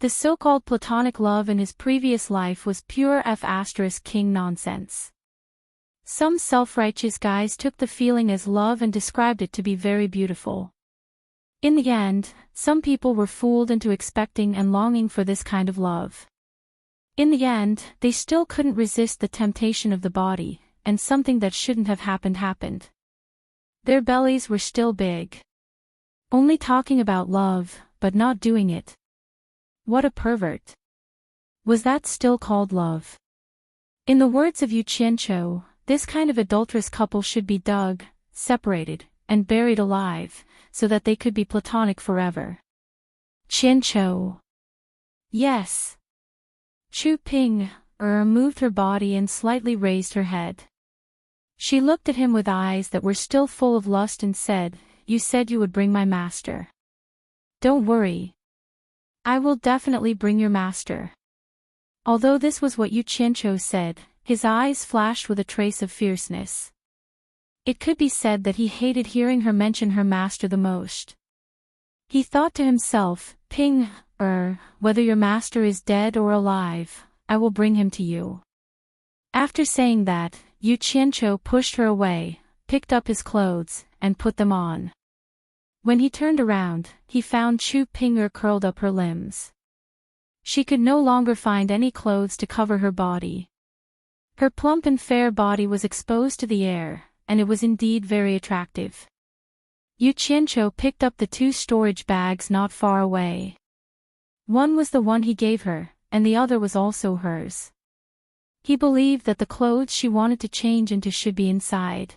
The so-called platonic love in his previous life was pure F*king nonsense. Some self-righteous guys took the feeling as love and described it to be very beautiful. In the end, some people were fooled into expecting and longing for this kind of love. In the end, they still couldn't resist the temptation of the body, and something that shouldn't have happened. Their bellies were still big. Only talking about love, but not doing it. What a pervert. Was that still called love? In the words of Yu Qianqiu, this kind of adulterous couple should be dug, separated, and buried alive, so that they could be platonic forever. Qianqiu. Yes. Chu Ping'er moved her body and slightly raised her head. She looked at him with eyes that were still full of lust and said, "You said you would bring my master. Don't worry. I will definitely bring your master." Although this was what Yu Qianqiu said, his eyes flashed with a trace of fierceness. It could be said that he hated hearing her mention her master the most. He thought to himself, "Ping'er, whether your master is dead or alive, I will bring him to you." After saying that, Yu Qianqiu pushed her away, picked up his clothes, and put them on. When he turned around, he found Chu Ping'er curled up her limbs. She could no longer find any clothes to cover her body. Her plump and fair body was exposed to the air, and it was indeed very attractive. Yu Qianqiu picked up the two storage bags not far away. One was the one he gave her, and the other was also hers. He believed that the clothes she wanted to change into should be inside.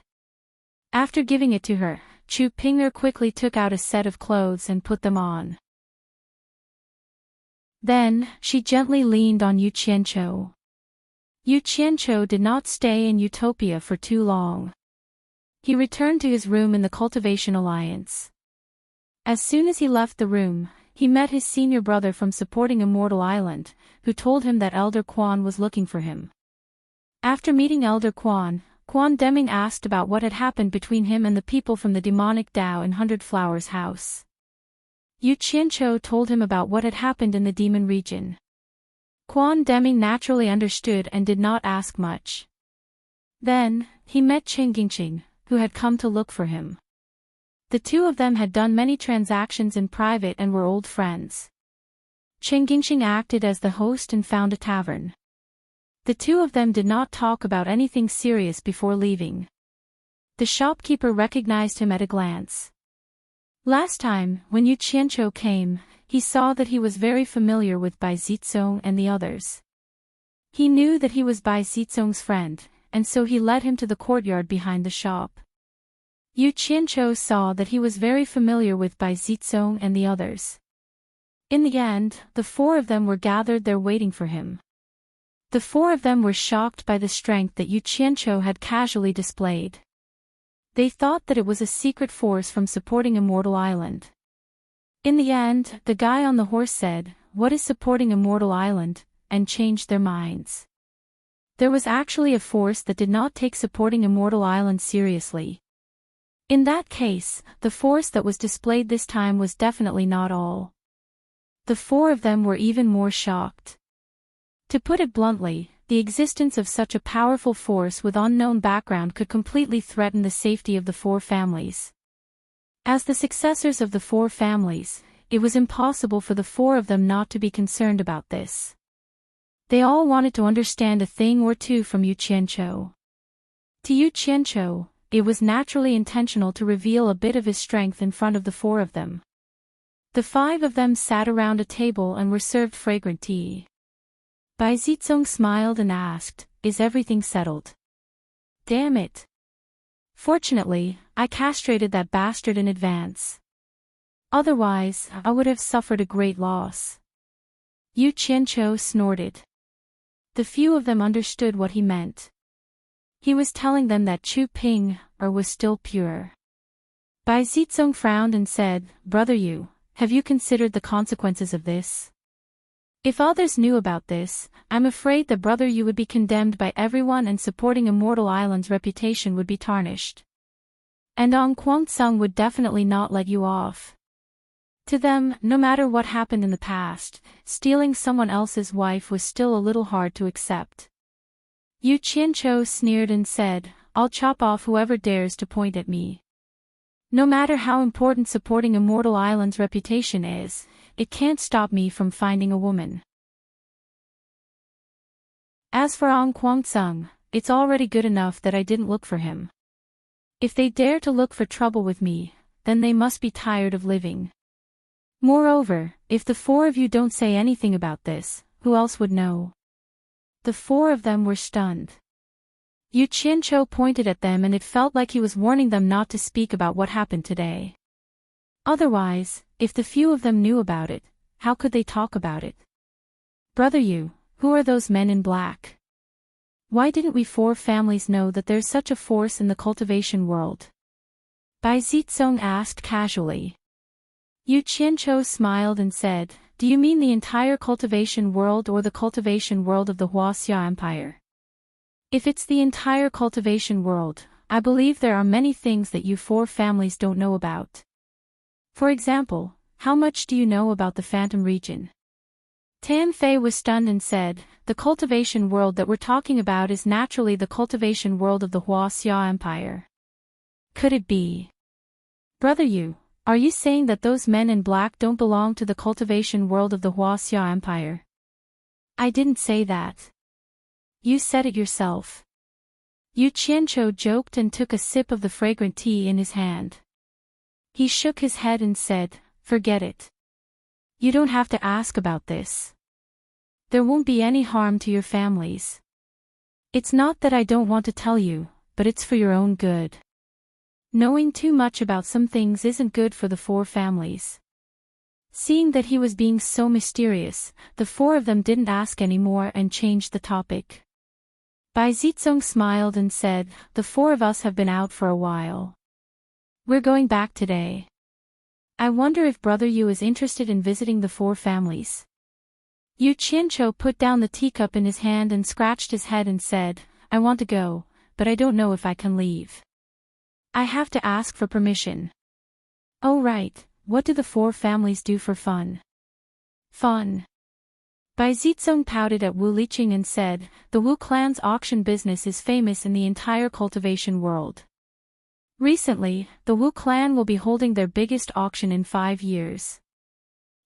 After giving it to her, Chu Ping'er quickly took out a set of clothes and put them on. Then, she gently leaned on Yu Qianqiu. Yu Qianqiu did not stay in Utopia for too long. He returned to his room in the Cultivation Alliance. As soon as he left the room, he met his senior brother from supporting Immortal Island, who told him that Elder Quan was looking for him. After meeting Elder Quan Deming asked about what had happened between him and the people from the demonic Tao in Hundred Flowers House. Yu Qianqiu told him about what had happened in the demon region. Quan Deming naturally understood and did not ask much. Then, he met Qingqing, who had come to look for him. The two of them had done many transactions in private and were old friends. Chen Gingxing acted as the host and found a tavern. The two of them did not talk about anything serious before leaving. The shopkeeper recognized him at a glance. Last time, when Yu Qianqiu came, he saw that he was very familiar with Bai Zizong and the others. He knew that he was Bai Zizong's friend, and so he led him to the courtyard behind the shop. Yu Qianqiu saw that he was very familiar with Bai Zizong and the others. In the end, the four of them were gathered there waiting for him. The four of them were shocked by the strength that Yu Qianqiu had casually displayed. They thought that it was a secret force from supporting Immortal Island. In the end, the guy on the horse said, "What is supporting Immortal Island?" and changed their minds. There was actually a force that did not take supporting Immortal Island seriously. In that case, the force that was displayed this time was definitely not all. The four of them were even more shocked. To put it bluntly, the existence of such a powerful force with unknown background could completely threaten the safety of the four families. As the successors of the four families, it was impossible for the four of them not to be concerned about this. They all wanted to understand a thing or two from Yu Qianqiu. To Yu Qianqiu, it was naturally intentional to reveal a bit of his strength in front of the four of them. The five of them sat around a table and were served fragrant tea. Bai Zizong smiled and asked, "Is everything settled?" "Damn it. Fortunately, I castrated that bastard in advance. Otherwise, I would have suffered a great loss." Yu Qianqiu snorted. The few of them understood what he meant. He was telling them that Chu Ping, was still pure. Bai Zizong frowned and said, "Brother Yu, have you considered the consequences of this? If others knew about this, I'm afraid that Brother Yu would be condemned by everyone and supporting Immortal Island's reputation would be tarnished. And Ong Kuang-tsung would definitely not let you off." To them, no matter what happened in the past, stealing someone else's wife was still a little hard to accept. Yu Qianqiu sneered and said, "I'll chop off whoever dares to point at me. No matter how important supporting Immortal Island's reputation is, it can't stop me from finding a woman. As for Ong Kuang-tsung, it's already good enough that I didn't look for him. If they dare to look for trouble with me, then they must be tired of living. Moreover, if the four of you don't say anything about this, who else would know?" The four of them were stunned. Yu Qianqiu pointed at them and it felt like he was warning them not to speak about what happened today. Otherwise, if the few of them knew about it, how could they talk about it? "Brother Yu, who are those men in black? Why didn't we four families know that there's such a force in the cultivation world?" Bai Zizong asked casually. Yu Qianqiu smiled and said, "Do you mean the entire cultivation world or the cultivation world of the Huaxia Empire? If it's the entire cultivation world, I believe there are many things that you four families don't know about. For example, how much do you know about the Phantom region?" Tan Fei was stunned and said, "The cultivation world that we're talking about is naturally the cultivation world of the Huaxia Empire. Could it be? Brother Yu, are you saying that those men in black don't belong to the cultivation world of the Huaxia Empire?" "I didn't say that. You said it yourself." Yu Qianqiu joked and took a sip of the fragrant tea in his hand. He shook his head and said, "Forget it. You don't have to ask about this. There won't be any harm to your families. It's not that I don't want to tell you, but it's for your own good. Knowing too much about some things isn't good for the four families." Seeing that he was being so mysterious, the four of them didn't ask any more and changed the topic. Bai Zizong smiled and said, "The four of us have been out for a while. We're going back today. I wonder if Brother Yu is interested in visiting the four families." Yu Qianqiu put down the teacup in his hand and scratched his head and said, "I want to go, but I don't know if I can leave. I have to ask for permission." "Oh right, what do the four families do for fun?" "Fun." Bai Zizong pouted at Wu Liqing and said, "The Wu clan's auction business is famous in the entire cultivation world. Recently, the Wu clan will be holding their biggest auction in 5 years.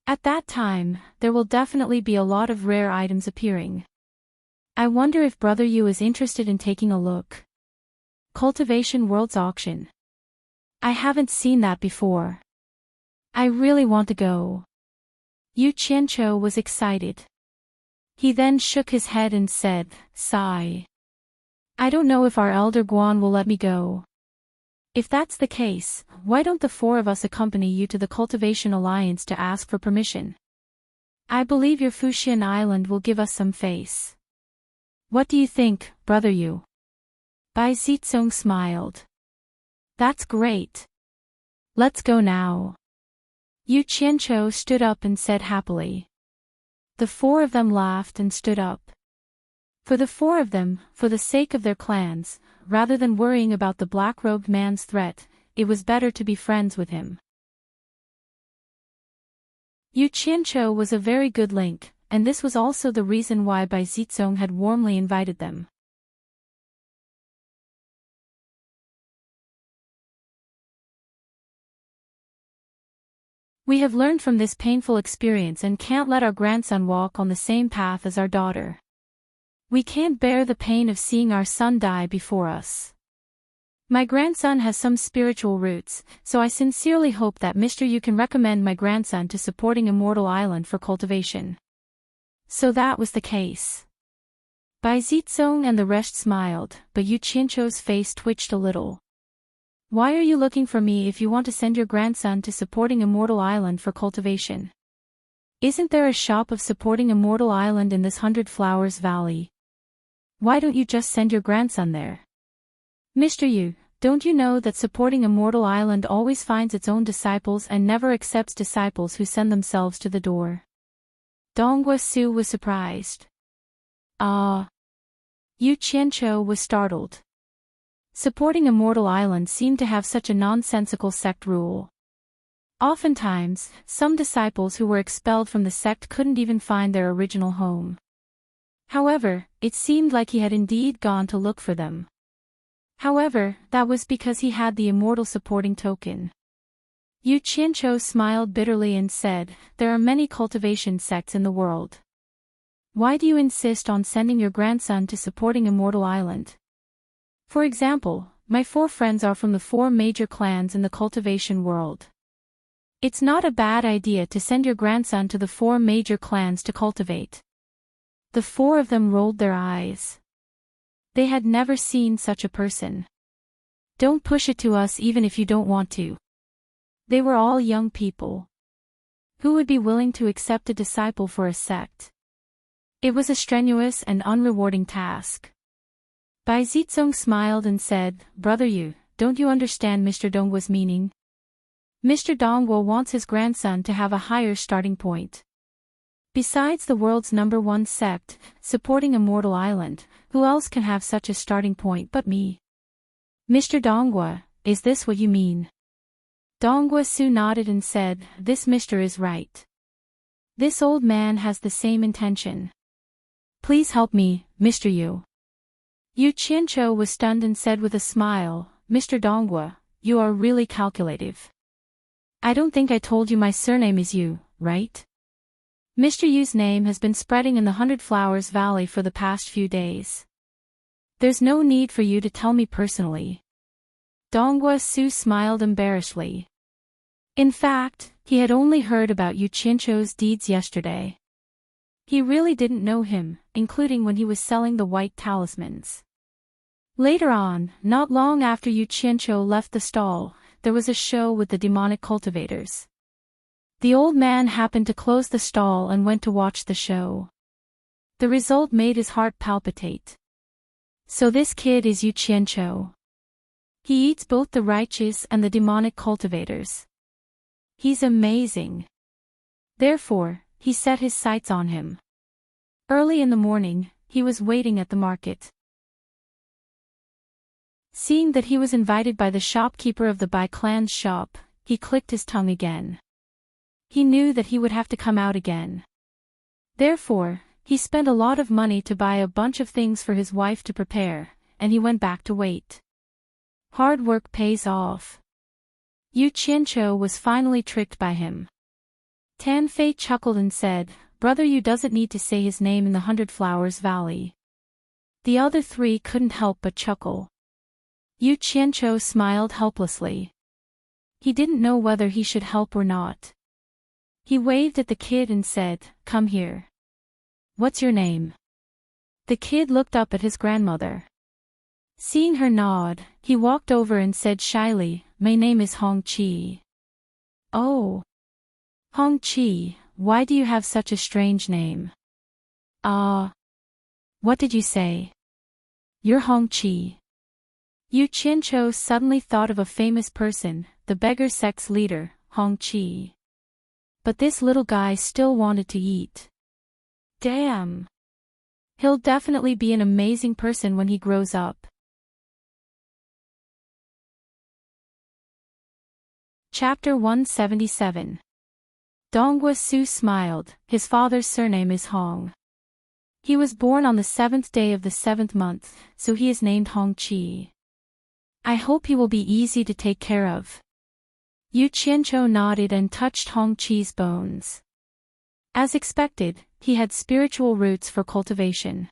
At that time, there will definitely be a lot of rare items appearing. I wonder if Brother Yu is interested in taking a look. Cultivation World's Auction. I haven't seen that before. I really want to go. Yu Qianqiu was excited. He then shook his head and said, sigh. I don't know if our elder Guan will let me go. If that's the case, why don't the 4 of us accompany you to the Cultivation Alliance to ask for permission? I believe your Fuxian Island will give us some face. What do you think, Brother Yu? Bai Zizong smiled. That's great. Let's go now. Yu Qianqiu stood up and said happily. The 4 of them laughed and stood up. For the 4 of them, for the sake of their clans, rather than worrying about the black-robed man's threat, it was better to be friends with him. Yu Qianqiu was a very good link, and this was also the reason why Bai Zizong had warmly invited them. We have learned from this painful experience and can't let our grandson walk on the same path as our daughter. We can't bear the pain of seeing our son die before us. My grandson has some spiritual roots, so I sincerely hope that Mr. Yu can recommend my grandson to supporting Immortal Island for cultivation. So that was the case. Bai Zizong and the rest smiled, but Yu Qianqiu's face twitched a little. Why are you looking for me if you want to send your grandson to supporting Immortal Island for cultivation? Isn't there a shop of supporting Immortal Island in this 100 Flowers Valley? Why don't you just send your grandson there? Mr. Yu, don't you know that supporting Immortal Island always finds its own disciples and never accepts disciples who send themselves to the door? Donghua Su was surprised. Ah. Yu Qianqiu was startled. Supporting Immortal Island seemed to have such a nonsensical sect rule. Oftentimes, some disciples who were expelled from the sect couldn't even find their original home. However, it seemed like he had indeed gone to look for them. However, that was because he had the immortal supporting token. Yu Qianqiu smiled bitterly and said, there are many cultivation sects in the world. Why do you insist on sending your grandson to supporting Immortal Island? For example, my 4 friends are from the 4 major clans in the cultivation world. It's not a bad idea to send your grandson to the 4 major clans to cultivate. The 4 of them rolled their eyes. They had never seen such a person. Don't push it to us even if you don't want to. They were all young people. Who would be willing to accept a disciple for a sect? It was a strenuous and unrewarding task. Bai Zizong smiled and said, Brother Yu, don't you understand Mr. Donghua's meaning? Mr. Donghua wants his grandson to have a higher starting point. Besides the world's #1 sect, supporting Immortal Island, who else can have such a starting point but me? Mr. Donghua, is this what you mean? Donghua Su nodded and said, this Mr. is right. This old man has the same intention. Please help me, Mr. Yu. Yu Qianqiu was stunned and said with a smile, Mr. Donghua, you are really calculative. I don't think I told you my surname is Yu, right? Mr. Yu's name has been spreading in the 100 Flowers Valley for the past few days. There's no need for you to tell me personally. Donghua Su smiled embarrassedly. In fact, he had only heard about Yu Qianqiu's deeds yesterday. He really didn't know him, including when he was selling the white talismans. Later on, not long after Yu Qianqiu left the stall, there was a show with the demonic cultivators. The old man happened to close the stall and went to watch the show. The result made his heart palpitate. So this kid is Yu Qianqiu. He eats both the righteous and the demonic cultivators. He's amazing. Therefore, he set his sights on him. Early in the morning, he was waiting at the market. Seeing that he was invited by the shopkeeper of the Bai clan's shop, he clicked his tongue again. He knew that he would have to come out again. Therefore, he spent a lot of money to buy a bunch of things for his wife to prepare, and he went back to wait. Hard work pays off. Yu Qianqiu was finally tricked by him. Tan Fei chuckled and said, "Brother Yu doesn't need to say his name in the 100 Flowers Valley." The other three couldn't help but chuckle. Yu Qianqiu smiled helplessly. He didn't know whether he should help or not. He waved at the kid and said, "Come here. What's your name?" The kid looked up at his grandmother. Seeing her nod, he walked over and said shyly, "My name is Hong Qi." "Oh. Hong Qi, why do you have such a strange name?" What did you say?" "You're Hong Qi." Yu Qianqiu suddenly thought of a famous person, the beggar sect's leader, Hong Qi. But this little guy still wanted to eat. Damn. He'll definitely be an amazing person when he grows up. Chapter 177. Donghua Su smiled. His father's surname is Hong. He was born on the 7th day of the 7th month, so he is named Hong Qi. I hope he will be easy to take care of. Yu Qianqiu nodded and touched Hong Qi's bones. As expected, he had spiritual roots for cultivation.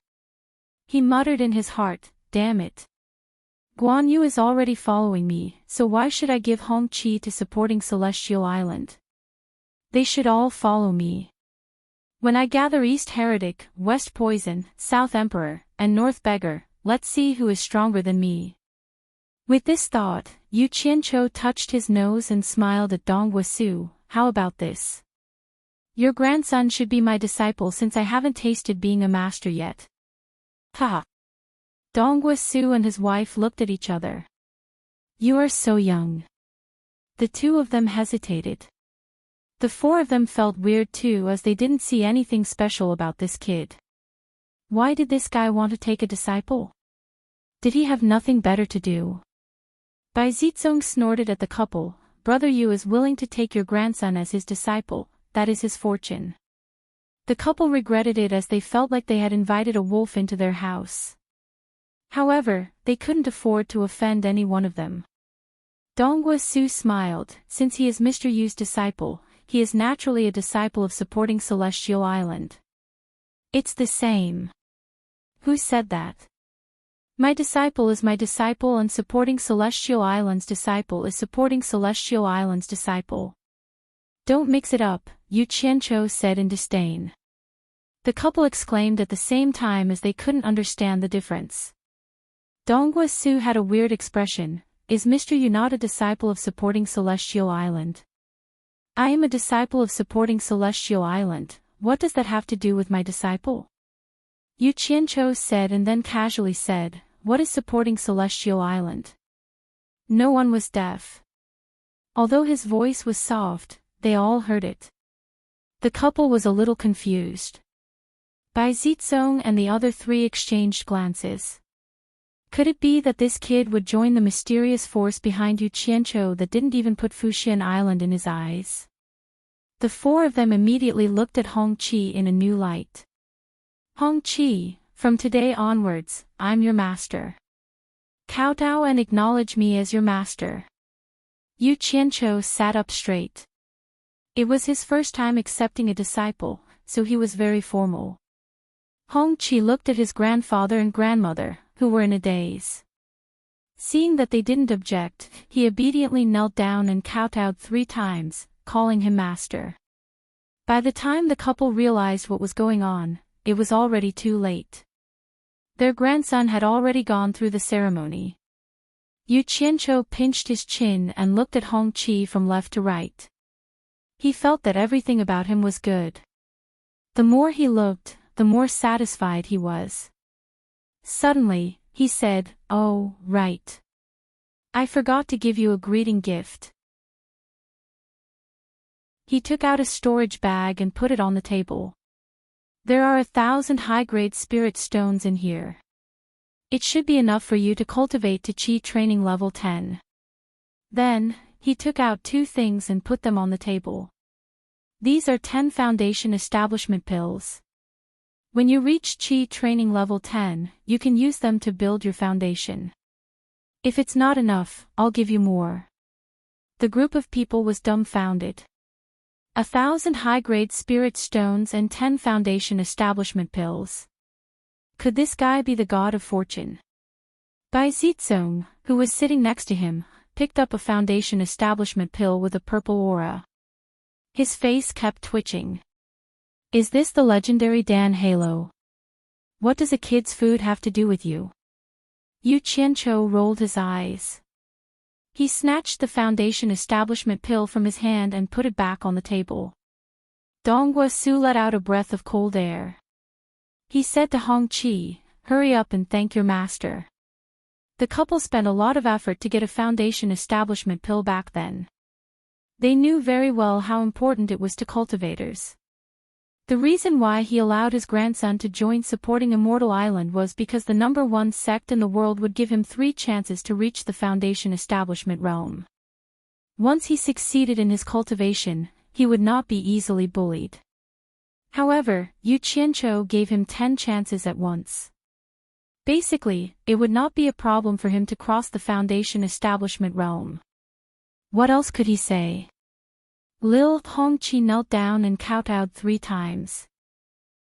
He muttered in his heart, "Damn it. Guan Yu is already following me, so why should I give Hong Qi to supporting Celestial Island? They should all follow me. When I gather East Heretic, West Poison, South Emperor, and North Beggar, let's see who is stronger than me." With this thought, Yu Qianqiu touched his nose and smiled at Donghua Su. "How about this? Your grandson should be my disciple since I haven't tasted being a master yet." Ha! Donghua Su and his wife looked at each other. "You are so young." The two of them hesitated. The four of them felt weird too as they didn't see anything special about this kid. Why did this guy want to take a disciple? Did he have nothing better to do? Bai Zizong snorted at the couple. "Brother Yu is willing to take your grandson as his disciple, that is his fortune." The couple regretted it as they felt like they had invited a wolf into their house. However, they couldn't afford to offend any one of them. Donghua Su smiled. "Since he is Mr. Yu's disciple, he is naturally a disciple of supporting Celestial Island." "It's the same." "Who said that?" "My disciple is my disciple and supporting Celestial Island's disciple is supporting Celestial Island's disciple." "Don't mix it up," Yu Qianqiu said in disdain. The couple exclaimed at the same time as they couldn't understand the difference. Donghua Su had a weird expression. "Is Mr. Yu not a disciple of supporting Celestial Island?" "I am a disciple of supporting Celestial Island. What does that have to do with my disciple?" Yu Qianqiu said and then casually said, "What is supporting Celestial Island?" No one was deaf. Although his voice was soft, they all heard it. The couple was a little confused. Bai Zizong and the other three exchanged glances. Could it be that this kid would join the mysterious force behind Yu Qianqiu that didn't even put Fuxian Island in his eyes? The four of them immediately looked at Hong Qi in a new light. "Hong Qi, from today onwards, I'm your master. Kowtow and acknowledge me as your master." Yu Qianqiu sat up straight. It was his first time accepting a disciple, so he was very formal. Hong Qi looked at his grandfather and grandmother, who were in a daze. Seeing that they didn't object, he obediently knelt down and kowtowed 3 times, calling him master. By the time the couple realized what was going on, it was already too late. Their grandson had already gone through the ceremony. Yu Qianqiu pinched his chin and looked at Hong Qi from left to right. He felt that everything about him was good. The more he looked, the more satisfied he was. Suddenly, he said, "Oh, right. I forgot to give you a greeting gift." He took out a storage bag and put it on the table. "There are 1,000 high-grade spirit stones in here. It should be enough for you to cultivate to Qi training level 10. Then, he took out 2 things and put them on the table. "These are 10 foundation establishment pills. When you reach Qi training level 10, you can use them to build your foundation. If it's not enough, I'll give you more. The group of people was dumbfounded. 1,000 high-grade spirit stones and 10 foundation establishment pills. Could this guy be the god of fortune? Bai Zizong, who was sitting next to him, picked up a foundation establishment pill with a purple aura. His face kept twitching. Is this the legendary Dan Halo? What does a kid's food have to do with you? Yu Qianqiu rolled his eyes. He snatched the foundation establishment pill from his hand and put it back on the table. Donghua Su let out a breath of cold air. He said to Hong Qi, "Hurry up and thank your master." The couple spent a lot of effort to get a foundation establishment pill back then. They knew very well how important it was to cultivators. The reason why he allowed his grandson to join supporting Immortal Island was because the #1 sect in the world would give him 3 chances to reach the foundation establishment realm. Once he succeeded in his cultivation, he would not be easily bullied. However, Yu Qianqiu gave him 10 chances at once. Basically, it would not be a problem for him to cross the foundation establishment realm. What else could he say? Lil Hongqi knelt down and kowtowed 3 times.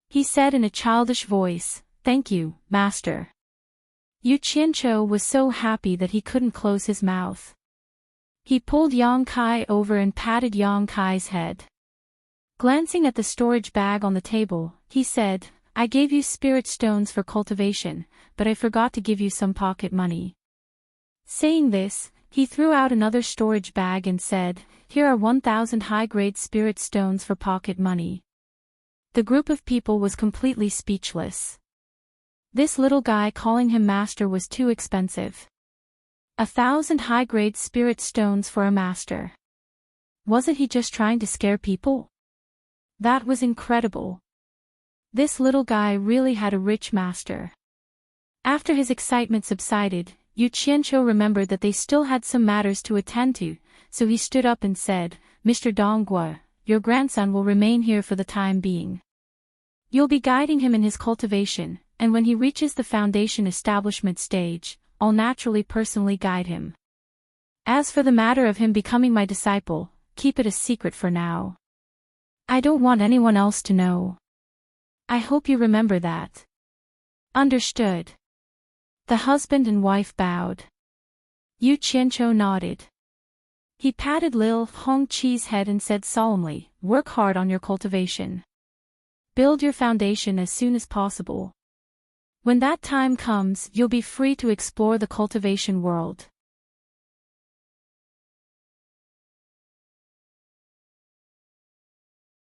He said in a childish voice, "Thank you, master." Yu Qianqiu was so happy that he couldn't close his mouth. He pulled Yang Kai over and patted Yang Kai's head. Glancing at the storage bag on the table, he said, "I gave you spirit stones for cultivation, but I forgot to give you some pocket money." Saying this, he threw out another storage bag and said, "Here are 1,000 high-grade spirit stones for pocket money." The group of people was completely speechless. This little guy calling him master was too expensive. 1,000 high-grade spirit stones for a master. Wasn't he just trying to scare people? That was incredible. This little guy really had a rich master. After his excitement subsided, Yu Qianqiu remembered that they still had some matters to attend to, so he stood up and said, "Mr. Donghua, your grandson will remain here for the time being. You'll be guiding him in his cultivation, and when he reaches the foundation establishment stage, I'll naturally personally guide him. As for the matter of him becoming my disciple, keep it a secret for now. I don't want anyone else to know. I hope you remember that." Understood. The husband and wife bowed. Yu Qianqiu nodded. He patted Lil Hongqi's head and said solemnly, "Work hard on your cultivation. Build your foundation as soon as possible. When that time comes, you'll be free to explore the cultivation world."